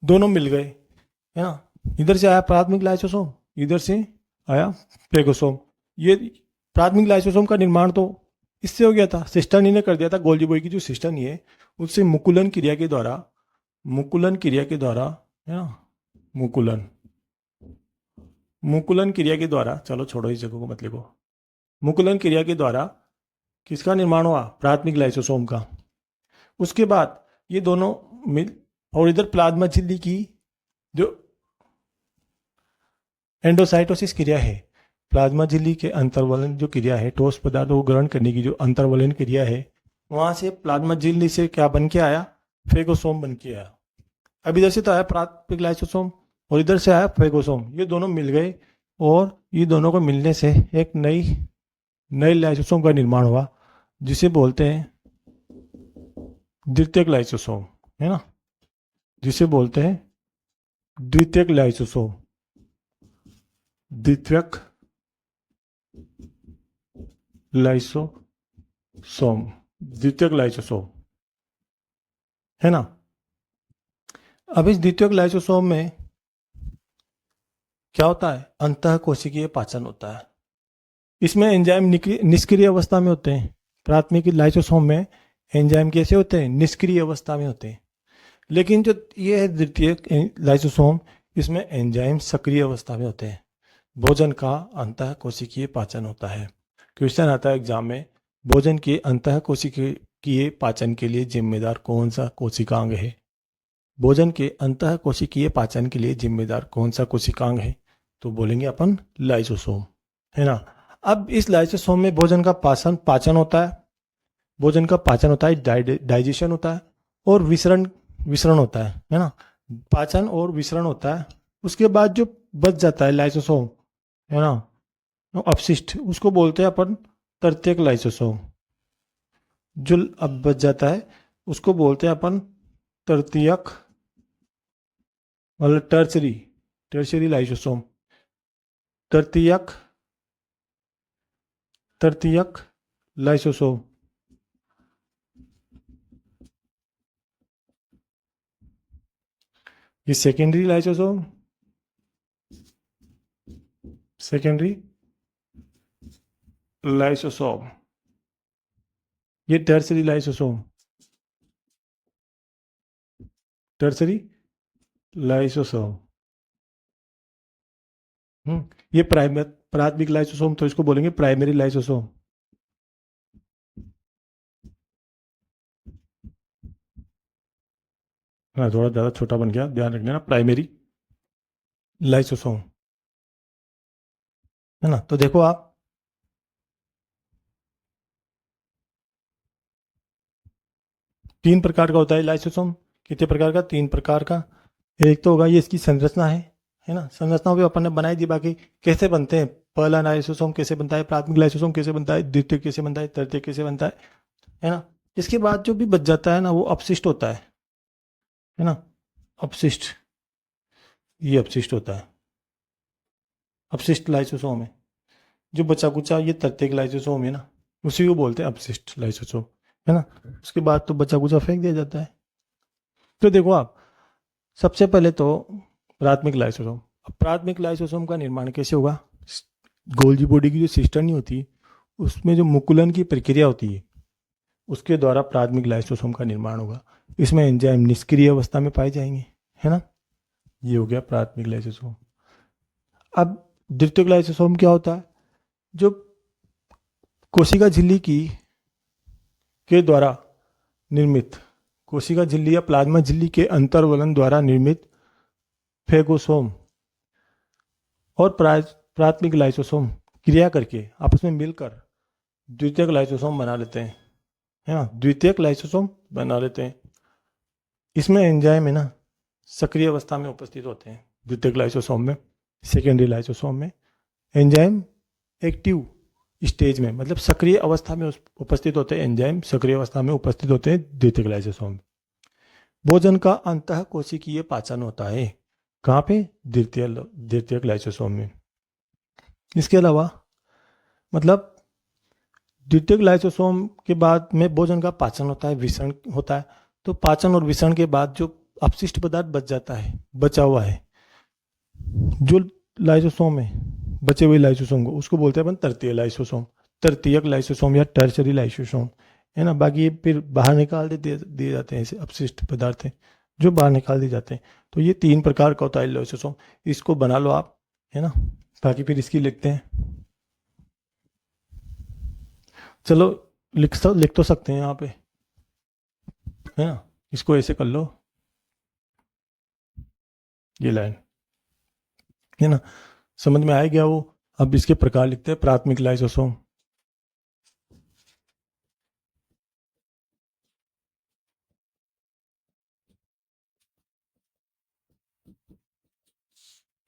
दोनों मिल गए, है ना। इधर से आया प्राथमिक लाइसोसोम, इधर से आया फेगोसोम। ये प्राथमिक लाइसोसोम का निर्माण तो इससे हो गया था, सिस्टर्नी ने कर दिया था, गोल्जी बॉडी की जो सिस्टर्नी है उससे मुकुलन क्रिया के द्वारा, मुकुलन क्रिया के द्वारा, है ना, मुकुलन, मुकुलन क्रिया के द्वारा, चलो छोड़ो इस जगह को मत लिखो, मुकुलन क्रिया के द्वारा किसका निर्माण हुआ, प्राथमिक लाइसोसोम का। उसके बाद ये दोनों मिल, और इधर प्लाज्मा झिल्ली की जो एंडोसाइटोसिस क्रिया है, प्लाज्मा झिल्ली के अंतर्वलन जो क्रिया है, ठोस पदार्थों को ग्रहण करने की जो अंतर्वलन क्रिया है, वहां से प्लाज्मा झिल्ली से क्या बन के आया, फेगोसोम बन के आया। अब इधर से तो आया प्राथमिक लाइसोसोम और इधर से आया फेगोसोम, ये दोनों मिल गए, और ये दोनों को मिलने से एक नई लाइसोसोम का निर्माण हुआ जिसे बोलते हैं द्वितीयक लाइसोसोम, है ना, जिसे बोलते हैं द्वितीयक लाइसोसोम, द्वितीयक लाइसोसोम, द्वितीयक लाइसोसोम, है ना। अब इस द्वितीयक लाइसोसोम में क्या होता है, अंतः कोशिकीय पाचन होता है। इसमें एंजाइम निष्क्रिय अवस्था में होते हैं। प्राथमिक लाइसोसोम में एंजाइम कैसे होते हैं, निष्क्रिय अवस्था में होते हैं। लेकिन जो ये है द्वितीयक लाइसोसोम, इसमें एंजाइम सक्रिय अवस्था में होते हैं। भोजन का अंतःकोशिकीय पाचन होता है। क्वेश्चन आता है एग्जाम में, भोजन के अंतःकोशिकीय पाचन के लिए जिम्मेदार कौन सा कोशिकांग है? भोजन के अंतःकोशिकीय पाचन के लिए जिम्मेदार कौन सा कोशिकांग है? तो बोलेंगे अपन लाइसोसोम, है ना। अब इस लाइसोसोम में भोजन का पाचन पाचन होता है, भोजन का पाचन होता है, डाइजेशन होता है और विसरण विसरण होता है ना। पाचन और विसरण होता है। उसके बाद जो बच जाता है लाइसोसोम, है ना, अपशिष्ट, उसको बोलते हैं अपन तृतीयक लाइसोसोम। जो अब बच जाता है उसको बोलते हैं अपन तृतीयक, मतलब टर्शरी लाइसोसोम। तृतीयक तृतीयक लाइसोसोम। ये सेकेंडरी लाइसोसोम, सेकेंडरी लाइसोसोम। ये टर्शरी लाइसोसोम, टर्शरी लाइसोसोम। ये प्राथमिक लाइसोसोम, तो इसको बोलेंगे प्राइमरी लाइसोसोम। हाँ, थोड़ा ज़्यादा छोटा बन गया, ध्यान रखना ना, प्राइमरी लाइसोसोम, है ना। तो देखो आप, तीन प्रकार का होता है लाइसोसोम। कितने प्रकार का? तीन प्रकार का। एक तो होगा, ये इसकी संरचना है ना। संरचना भी अपन ने बनाई दी, बाकी कैसे बनते हैं, पहला लाइसोसोम कैसे बनता है, प्राथमिक लाइसोसोम कैसे बनता है, द्वितीय कैसे बनता है, तृतीय कैसे बनता है ना। इसके बाद जो भी बच जाता है ना, वो अपशिष्ट होता है ना। अपशिष्ट, ये अपशिष्ट होता है, अपशिष्ट लाइसोसोम है। जो बचा कुचा ये तृतीयक लाइसोसोम है ना, उसी को बोलते हैं अपशिष्ट लाइसोसोम, है ना। उसके बाद तो बचा कुचा फेंक दिया जाता है। तो देखो आप, सबसे पहले तो प्राथमिक लाइसोसोम। अब प्राथमिक लाइसोसोम का निर्माण कैसे होगा? गोल्जी बॉडी की जो सिस्टम नहीं होती, उसमें जो मुकुलन की प्रक्रिया होती है, उसके द्वारा प्राथमिक लाइसोसोम का निर्माण होगा। इसमें एंजाइम निष्क्रिय अवस्था में पाए जाएंगे, है ना। ये हो गया प्राथमिक लाइसोसोम। अब द्वितीयक लाइसोसोम क्या होता है? जो कोशिका झिल्ली की के द्वारा निर्मित, कोशिका झिल्ली या प्लाज्मा झिल्ली के अंतर्वलन द्वारा निर्मित फेगोसोम और प्राथमिक लाइसोसोम क्रिया करके आपस में मिलकर द्वितीयक लाइसोसोम बना लेते हैं, है ना। द्वितीयक लाइसोसोम बना लेते हैं। इसमें एंजाइम है ना, सक्रिय अवस्था में उपस्थित होते हैं द्वितीयक लाइसोसोम में। सेकेंडरी लाइसोसोम में एंजाइम एक्टिव स्टेज में, मतलब सक्रिय अवस्था में उपस्थित होते हैं। एंजाइम सक्रिय अवस्था में उपस्थित होते हैं द्वितीयक लाइसोसोम में। भोजन का अंतः कोशिकीय पाचन होता है कहाँ पे? द्वितीयक लाइसोसोम में। इसके अलावा, मतलब द्वितीयक लाइसोसोम के बाद में भोजन का पाचन होता है, विसरण होता है। तो पाचन और विसरण के बाद जो अपशिष्ट पदार्थ बच जाता है, बचा हुआ है जो लाइसोसोम है, बचे हुए लाइसोसोम को, उसको बोलते हैं अपन तृतीय लाइसोसोम, तृतीयक लाइसोसोम या टर्शरी लाइसोसोम, है ना। बाकी ये फिर बाहर निकाल दिए जाते हैं, ऐसे अपशिष्ट पदार्थ हैं जो बाहर निकाल दिए जाते हैं। तो ये तीन प्रकार का होता है लाइसोसोम। इसको बना लो आप, है ना। बाकी फिर इसकी लिखते हैं। चलो, लिख तो सकते हैं यहाँ पे, है ना। इसको ऐसे कर लो, ये लाइन, है ना। समझ में आ गया वो। अब इसके प्रकार लिखते हैं। प्राथमिक लाइसोसोम,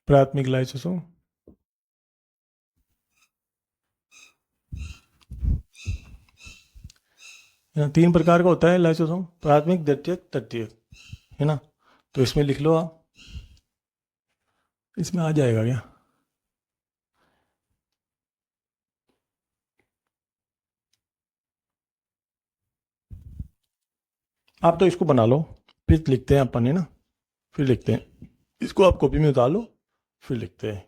प्राथमिक लाइसोसोम, है ना। तीन प्रकार का होता है लाइसोसोम, प्राथमिक, द्वितीयक, तृतीयक, है ना। तो इसमें लिख लो आप, इसमें आ जाएगा क्या? आप तो इसको बना लो, फिर लिखते हैं अपन, है ना। फिर लिखते हैं, इसको आप कॉपी में उतार लो, फिर लिखते हैं।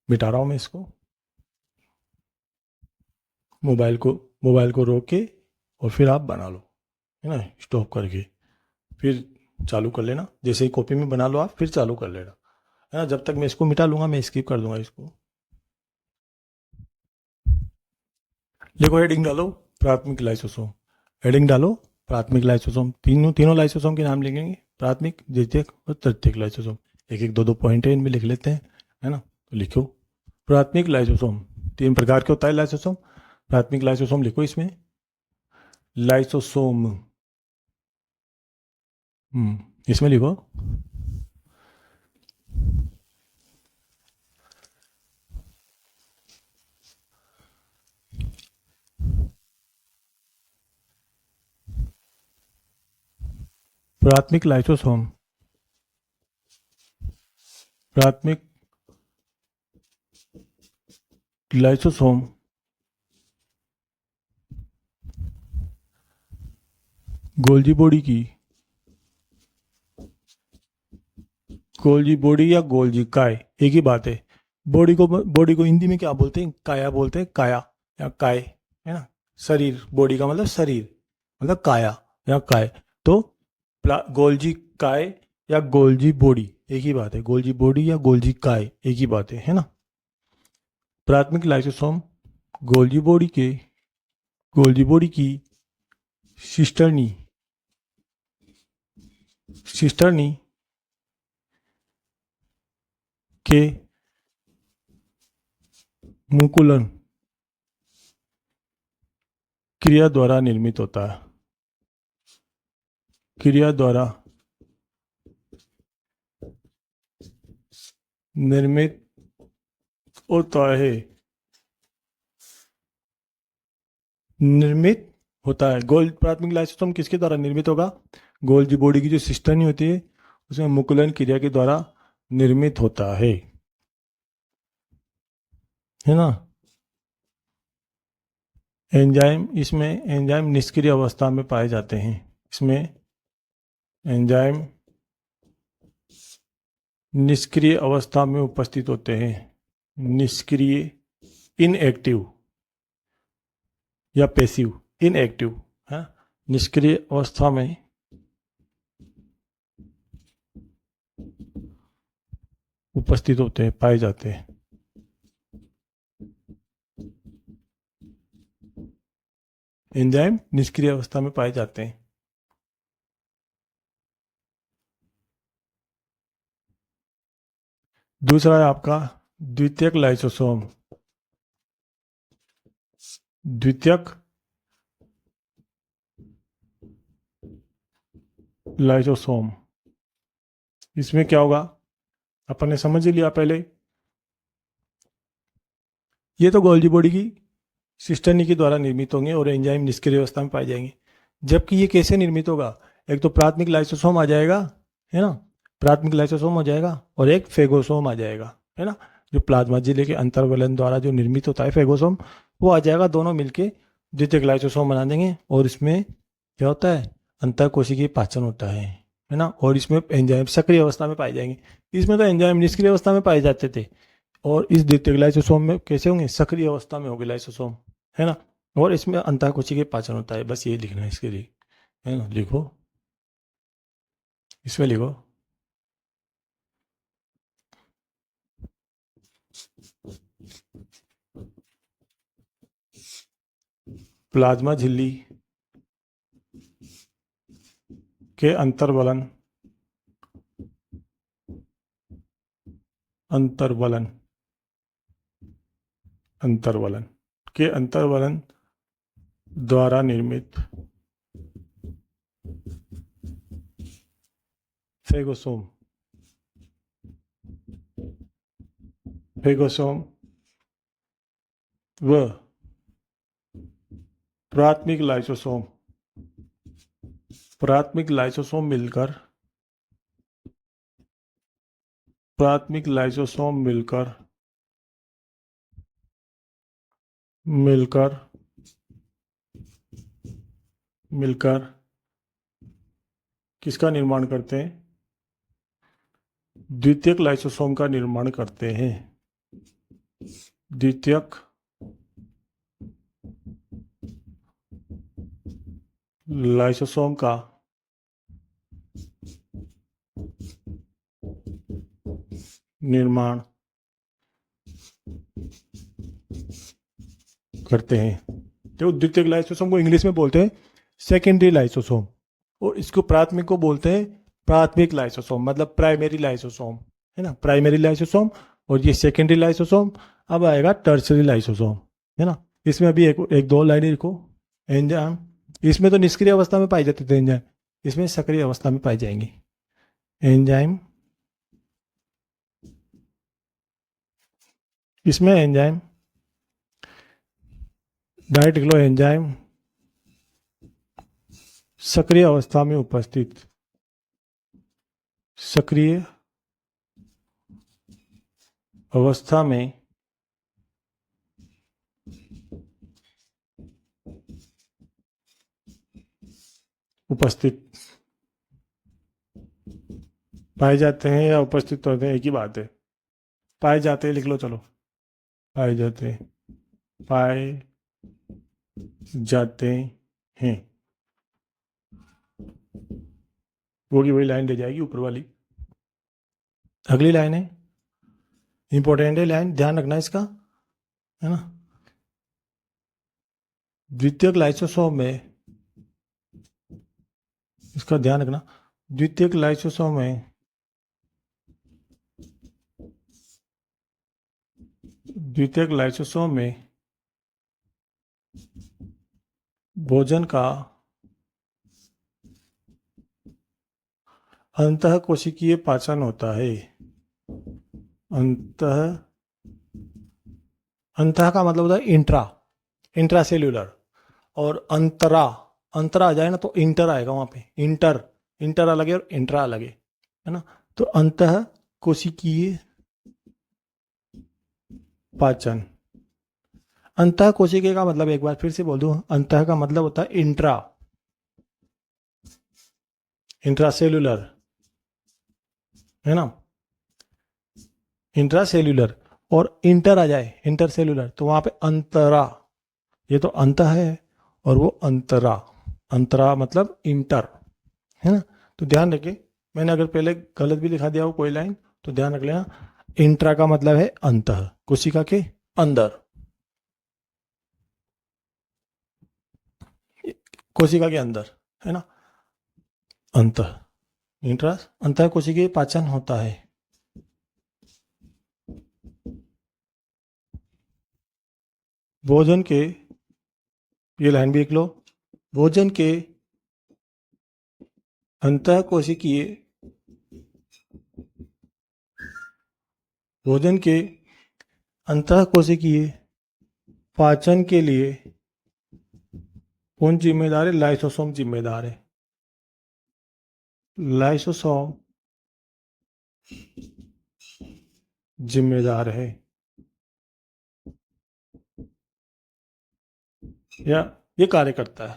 मिटा रहा हूँ मैं इसको, मोबाइल को मोबाइल को रोक के, और फिर आप बना लो। है ना, स्टॉप करके फिर चालू कर लेना। जैसे ही कॉपी में बना लो आप, फिर चालू कर लेना, है ना। जब तक मैं इसको मिटा लूँगा, मैं स्किप कर दूंगा इसको। देखो हेडिंग डालो, प्राथमिक लाइसोसोम। हेडिंग डालो, प्राथमिक लाइसोसोम। तीनों तीनों लाइसोसोम के नाम लिखेंगे, प्राथमिक, द्वितीयक और तृतीयक लाइसोसोम। एक एक दो दो पॉइंट है, इनमें लिख लेते हैं, है ना। तो लिखो प्राथमिक लाइसोसोम। तीन प्रकार के होता है लाइसोसोम। प्राथमिक लाइसोसोम लिखो इसमें, लाइसोसोम। इसमें लिखो प्राथमिक लाइसोसोम। प्राथमिक लाइसोसोम गोल्जी बॉडी की, गोल्जी बॉडी या गोल्जी काय, एक ही बात है। बॉडी को हिंदी में क्या बोलते हैं? काया बोलते हैं, काया या काय, है ना। शरीर, बॉडी का मतलब शरीर, मतलब काया या काय। तो गोल्जी काय या गोल्जी बॉडी एक ही बात है। गोल्जी बॉडी या गोल्जी काय एक ही बात है ना। प्राथमिक लाइसोसोम गोल्जी बॉडी की सिस्टर्नी सिस्टर्नी के मुकुलन क्रिया द्वारा निर्मित होता है। क्रिया द्वारा निर्मित होता है। निर्मित होता है। प्राथमिक लाइसोसोम किसके द्वारा निर्मित होगा? गोल्जी बॉडी की जो सिस्टर्नी होती है, उसमें मुकुलन क्रिया के द्वारा निर्मित होता है ना। एंजाइम, इसमें एंजाइम निष्क्रिय अवस्था में पाए जाते हैं। इसमें एंजाइम निष्क्रिय अवस्था में उपस्थित होते हैं। निष्क्रिय, इनएक्टिव या पैसिव, इनएक्टिव है, निष्क्रिय अवस्था में उपस्थित होते हैं, पाए जाते हैं। एंजाइम निष्क्रिय अवस्था में पाए जाते हैं। दूसरा है आपका द्वितीयक लाइसोसोम। द्वितीयक लाइसोसोम, इसमें क्या होगा अपन ने समझ ही लिया पहले। ये तो गोल्जी बॉडी की सिस्टर्नी के द्वारा निर्मित होंगे और एंजाइम निष्क्रिय अवस्था में पाए जाएंगे। जबकि ये कैसे निर्मित होगा? एक तो प्राथमिक लाइसोसोम आ जाएगा, है ना, प्राथमिक लाइसोसोम आ जाएगा, और एक फेगोसोम आ जाएगा, है ना। जो प्लाज्मा झिल्ली के अंतर्वलन द्वारा जो निर्मित होता है फेगोसोम, वो आ जाएगा। दोनों मिलके द्वितीयक लाइसोसोम बना देंगे। और इसमें क्या होता है? अंतःकोशिकीय पाचन होता है ना। और इसमें एंजाइम सक्रिय अवस्था में पाए जाएंगे। इसमें तो एंजाइम निष्क्रिय अवस्था में पाए जाते थे, और इस द्वितीयक लाइसोसोम में कैसे होंगे? सक्रिय अवस्था में होंगे लाइसोसोम, है ना। और इसमें अंतःकोशिकीय पाचन होता है। बस ये लिखना है इसके लिए, है ना। लिखो, इसमें लिखो प्लाज्मा झिल्ली के अंतर्वलन अंतर्वलन अंतर्वलन के अंतर्वलन द्वारा निर्मित फेगोसोम फेगोसोम व प्राथमिक लाइसोसोम प्राथमिक लाइसोसोम मिलकर प्राथमिक लाइसोसोम मिलकर मिलकर मिलकर किसका निर्माण करते हैं? द्वितीयक लाइसोसोम का निर्माण करते हैं। द्वितीयक लाइसोसोम का निर्माण करते हैं। जो द्वितीयक लाइसोसोम को इंग्लिश में बोलते हैं सेकेंडरी लाइसोसोम, और इसको प्राथमिक को बोलते हैं प्राथमिक लाइसोसोम, मतलब प्राइमरी लाइसोसोम, है ना, प्राइमरी लाइसोसोम। और ये सेकेंडरी लाइसोसोम। अब आएगा टर्सरी लाइसोसोम, है ना। इसमें अभी एक एक दो लाइनें लिखो। एंजाइम, इसमें तो निष्क्रिय अवस्था में पाई जाती थी एंजाइम, इसमें सक्रिय अवस्था में पाई जाएंगी एंजाइम। इसमें एंजाइम डायरेक्ट लिख लो, एंजाइम सक्रिय अवस्था में उपस्थित, सक्रिय अवस्था में उपस्थित पाए जाते हैं या उपस्थित होते हैं, एक ही बात है। पाए जाते हैं लिख लो, चलो। पाए जाते, पाए जाते हैं, वो की वही लाइन ले जाएगी ऊपर वाली। अगली लाइन है, इंपॉर्टेंट है लाइन, ध्यान रखना इसका, है ना। द्वितीयक लाइसोसोम में, इसका ध्यान रखना, द्वितीयक लाइसोसोम में द्वितीयक लाइसोसोम में भोजन का अंतः कोशिकीय पाचन होता है। अंतः, अंतः का मतलब होता है इंट्रा, इंट्रासेल्यूलर। और अंतरा, अंतरा आ जाए ना तो इंटर आएगा वहां पे, इंटर, इंटर अलग है और इंट्रा अलग है ना। तो अंतः कोशिकीय पाचन, अंतः कोशिकीय का मतलब एक बार फिर से बोल दूं, अंतः का मतलब होता है इंट्रा, इंट्रासेल्यूलर, है ना, इंट्रासेल्यूलर। और इंटर आ जाए, इंटरसेल्यूलर, तो वहां पे अंतरा, ये तो अंत है और वो अंतरा, अंतरा मतलब इंटर, है ना। तो ध्यान रखिए, मैंने अगर पहले गलत भी लिखा दिया हो कोई लाइन तो ध्यान रख लेना, इंट्रा का मतलब है अंतः, कोशिका के अंदर, कोशिका के अंदर, है ना। अंतः, इंट्रा, अंतः कोशिकीय पाचन होता है। भोजन के, ये लाइन भी लिख लो, भोजन के अंतः कोशिकीय, भोजन के अंतः कोशिकीय पाचन के लिए कौन जिम्मेदार है? लाइसोसोम जिम्मेदार है। लाइसोसोम जिम्मेदार है, या ये कार्य करता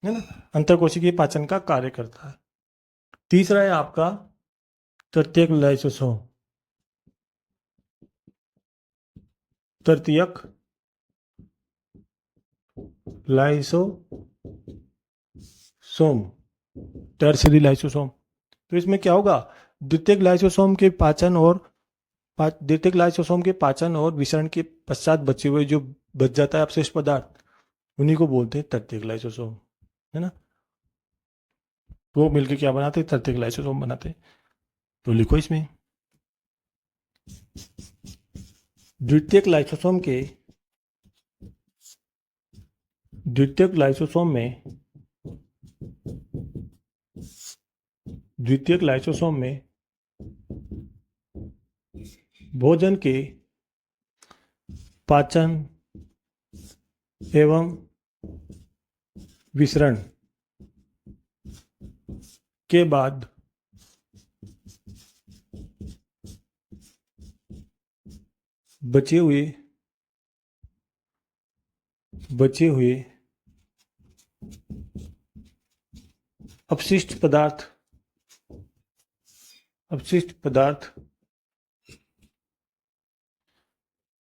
है ना, अंतःकोशिकीय पाचन का कार्य करता है। तीसरा है आपका तृतीयक लाइसोसोम, तृतीयक लाइसोसोम, टर्सरी लाइसोसोम। तो इसमें क्या होगा, द्वितीयक लाइसोसोम के पाचन और द्वितीयक लाइसोसोम के पाचन और विसरण के पश्चात बचे हुए जो बच जाता है अपशिष्ट पदार्थ, उन्हीं को बोलते हैं तृतीयक लाइसोसोम, है ना। वो मिलकर क्या बनाते हैं? तृतीयक लाइसोसोम बनाते हैं। तो लिखो इसमें, द्वितीयक लाइसोसोम के, द्वितीयक लाइसोसोम में, द्वितीयक लाइसोसोम में भोजन के पाचन एवं विसरण के बाद बचे हुए अपशिष्ट पदार्थ, अपशिष्ट पदार्थ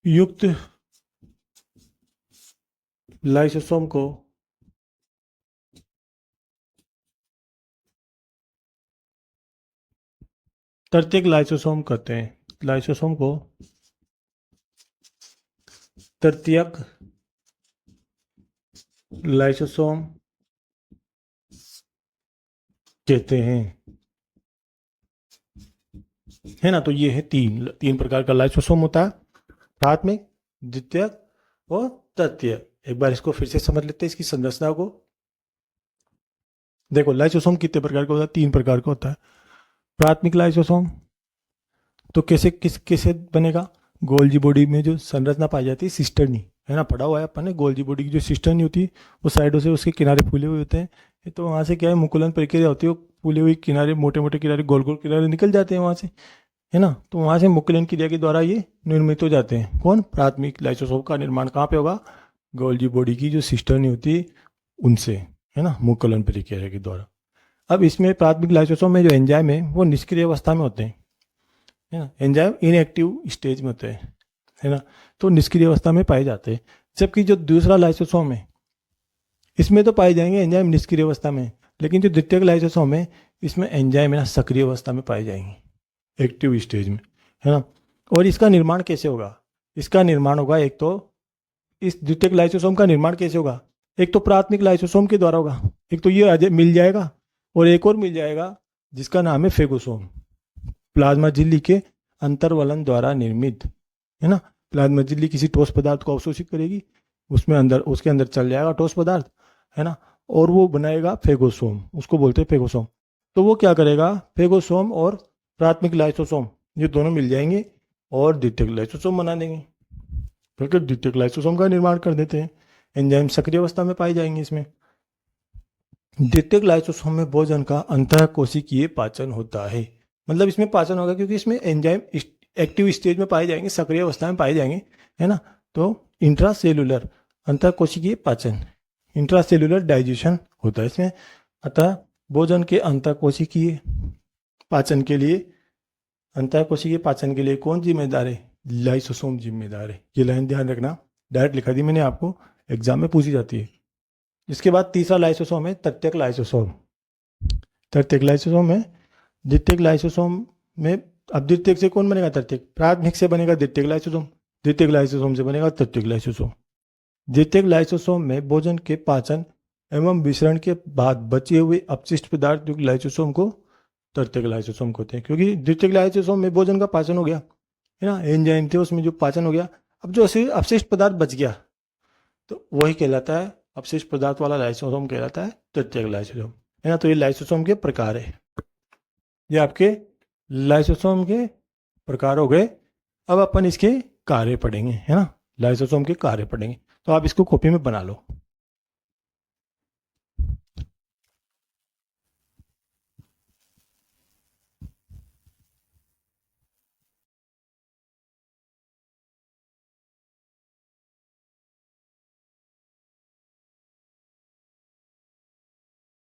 युक्त लाइसोसोम को तृतीयक लाइसोसोम कहते हैं। लाइसोसोम को तृतीयक लाइसोसोम कहते हैं, है ना। तो ये है तीन प्रकार का लाइसोसोम होता है, प्राथमिक, द्वितीयक और तृतीयक। एक बार इसको फिर से समझ लेते हैं, इसकी संरचना को। देखो लाइसोसोम कितने प्रकार का होता है? 3 प्रकार का होता है। प्राथमिक लाइसोसोम तो कैसे बनेगा? गोल्जी बॉडी में जो संरचना पाई जाती है सिस्टर्नी, है ना, पढ़ा हुआ है अपन ने। गोल्जी बॉडी की जो सिस्टर्नी होती है वो साइडों से उसके किनारे फूले हुए होते हैं। तो वहाँ से क्या है, मुकुलन प्रक्रिया होती है, वो फूले हुए किनारे, मोटे मोटे किनारे, गोल गोल किनारे निकल जाते हैं वहाँ से, है ना। तो वहाँ से मुकुलन क्रिया के द्वारा ये निर्मित हो जाते हैं। कौन? प्राथमिक लाइसोसोम का निर्माण कहाँ पे होगा? गोल्जी बॉडी की जो सिस्टर्नी होती है उनसे, है ना, मुकुलन प्रक्रिया के द्वारा। अब इसमें प्राथमिक लाइसोसोम में जो एंजाइम है वो निष्क्रिय अवस्था में होते हैं, है ना। एंजाइम इनएक्टिव स्टेज में होते हैं, है ना, तो निष्क्रिय अवस्था में पाए जाते हैं। जबकि जो दूसरा लाइसोसोम है इसमें तो पाए जाएंगे एंजाइम निष्क्रिय अवस्था में, लेकिन जो द्वितीयक लाइसोसोम है इसमें एंजाइम है ना सक्रिय अवस्था में पाए जाएंगे, एक्टिव स्टेज में, है ना। और इसका निर्माण कैसे होगा? इसका निर्माण होगा, एक तो इस द्वितीयक लाइसोसोम का निर्माण कैसे होगा? एक तो प्राथमिक लाइसोसोम के द्वारा होगा, एक तो ये मिल जाएगा, और एक और मिल जाएगा जिसका नाम है फेगोसोम, प्लाज्मा झिल्ली के अंतर्वलन द्वारा निर्मित, है ना। प्लाज्मा झिल्ली किसी ठोस पदार्थ को अवशोषित करेगी, उसके अंदर चल जाएगा ठोस पदार्थ, है ना, और वो बनाएगा फेगोसोम, उसको बोलते हैं फेगोसोम। तो वो क्या करेगा? फेगोसोम और प्राथमिक लाइसोसोम ये दोनों मिल जाएंगे और द्वितीयक लाइसोसोम बना देंगे, क्योंकि द्वितीयक लाइसोसोम का निर्माण कर देते हैं। एंजाइम सक्रिय अवस्था में पाए जाएंगे इसमें। द्वितीयक लाइसोसोम में भोजन का अंतःकोशिकीय पाचन होता है, मतलब इसमें पाचन होगा क्योंकि इसमें एंजाइम एक्टिव स्टेज में पाए जाएंगे, सक्रिय अवस्था में पाए जाएंगे, है ना। तो इंट्रासेलुलर अंतःकोशिकीय पाचन, इंट्रासेलुलर डाइजेशन होता है इसमें। अतः भोजन के अंतःकोशिकीय पाचन के लिए, अंतःकोशिकीय पाचन के लिए कौन जिम्मेदार है? लाइसोसोम जिम्मेदार है। ये लाइन ध्यान रखना, डायरेक्ट लिखा दी मैंने आपको, एग्जाम में पूछी जाती है। इसके बाद तीसरा लाइसोसोम है तृतीयक लाइसोसोम। तृतीयक लाइसोसोम है, द्वितीयक लाइसोसोम में, अब द्वितीयक से कौन बनेगा? तृतीयक। प्राथमिक से बनेगा द्वितीयक लाइसोसोम, द्वितीयक लाइसोसोम से बनेगा तृतीयक लाइसोसोम। द्वितीयक लाइसोसोम में भोजन के पाचन एवं विसरण के बाद बचे हुए अपशिष्ट पदार्थ युक्त लाइसोसोम को तृतीयक लाइसोसोम कहते हैं, क्योंकि द्वितीयक लाइसोसोम में भोजन का पाचन हो गया, है ना, एंजाइम थे उसमें जो पाचन हो गया। अब जो अपशिष्ट पदार्थ बच गया तो वही कहलाता है, अपशिष्ट पदार्थ वाला लाइसोसोम कहलाता है तृतीयक लाइसोसोम, है ना। तो ये लाइसोसोम के प्रकार है, ये आपके लाइसोसोम के प्रकार हो गए। अब अपन इसके कार्य पढ़ेंगे, है ना, लाइसोसोम के कार्य पढ़ेंगे। तो आप इसको कॉपी में बना लो।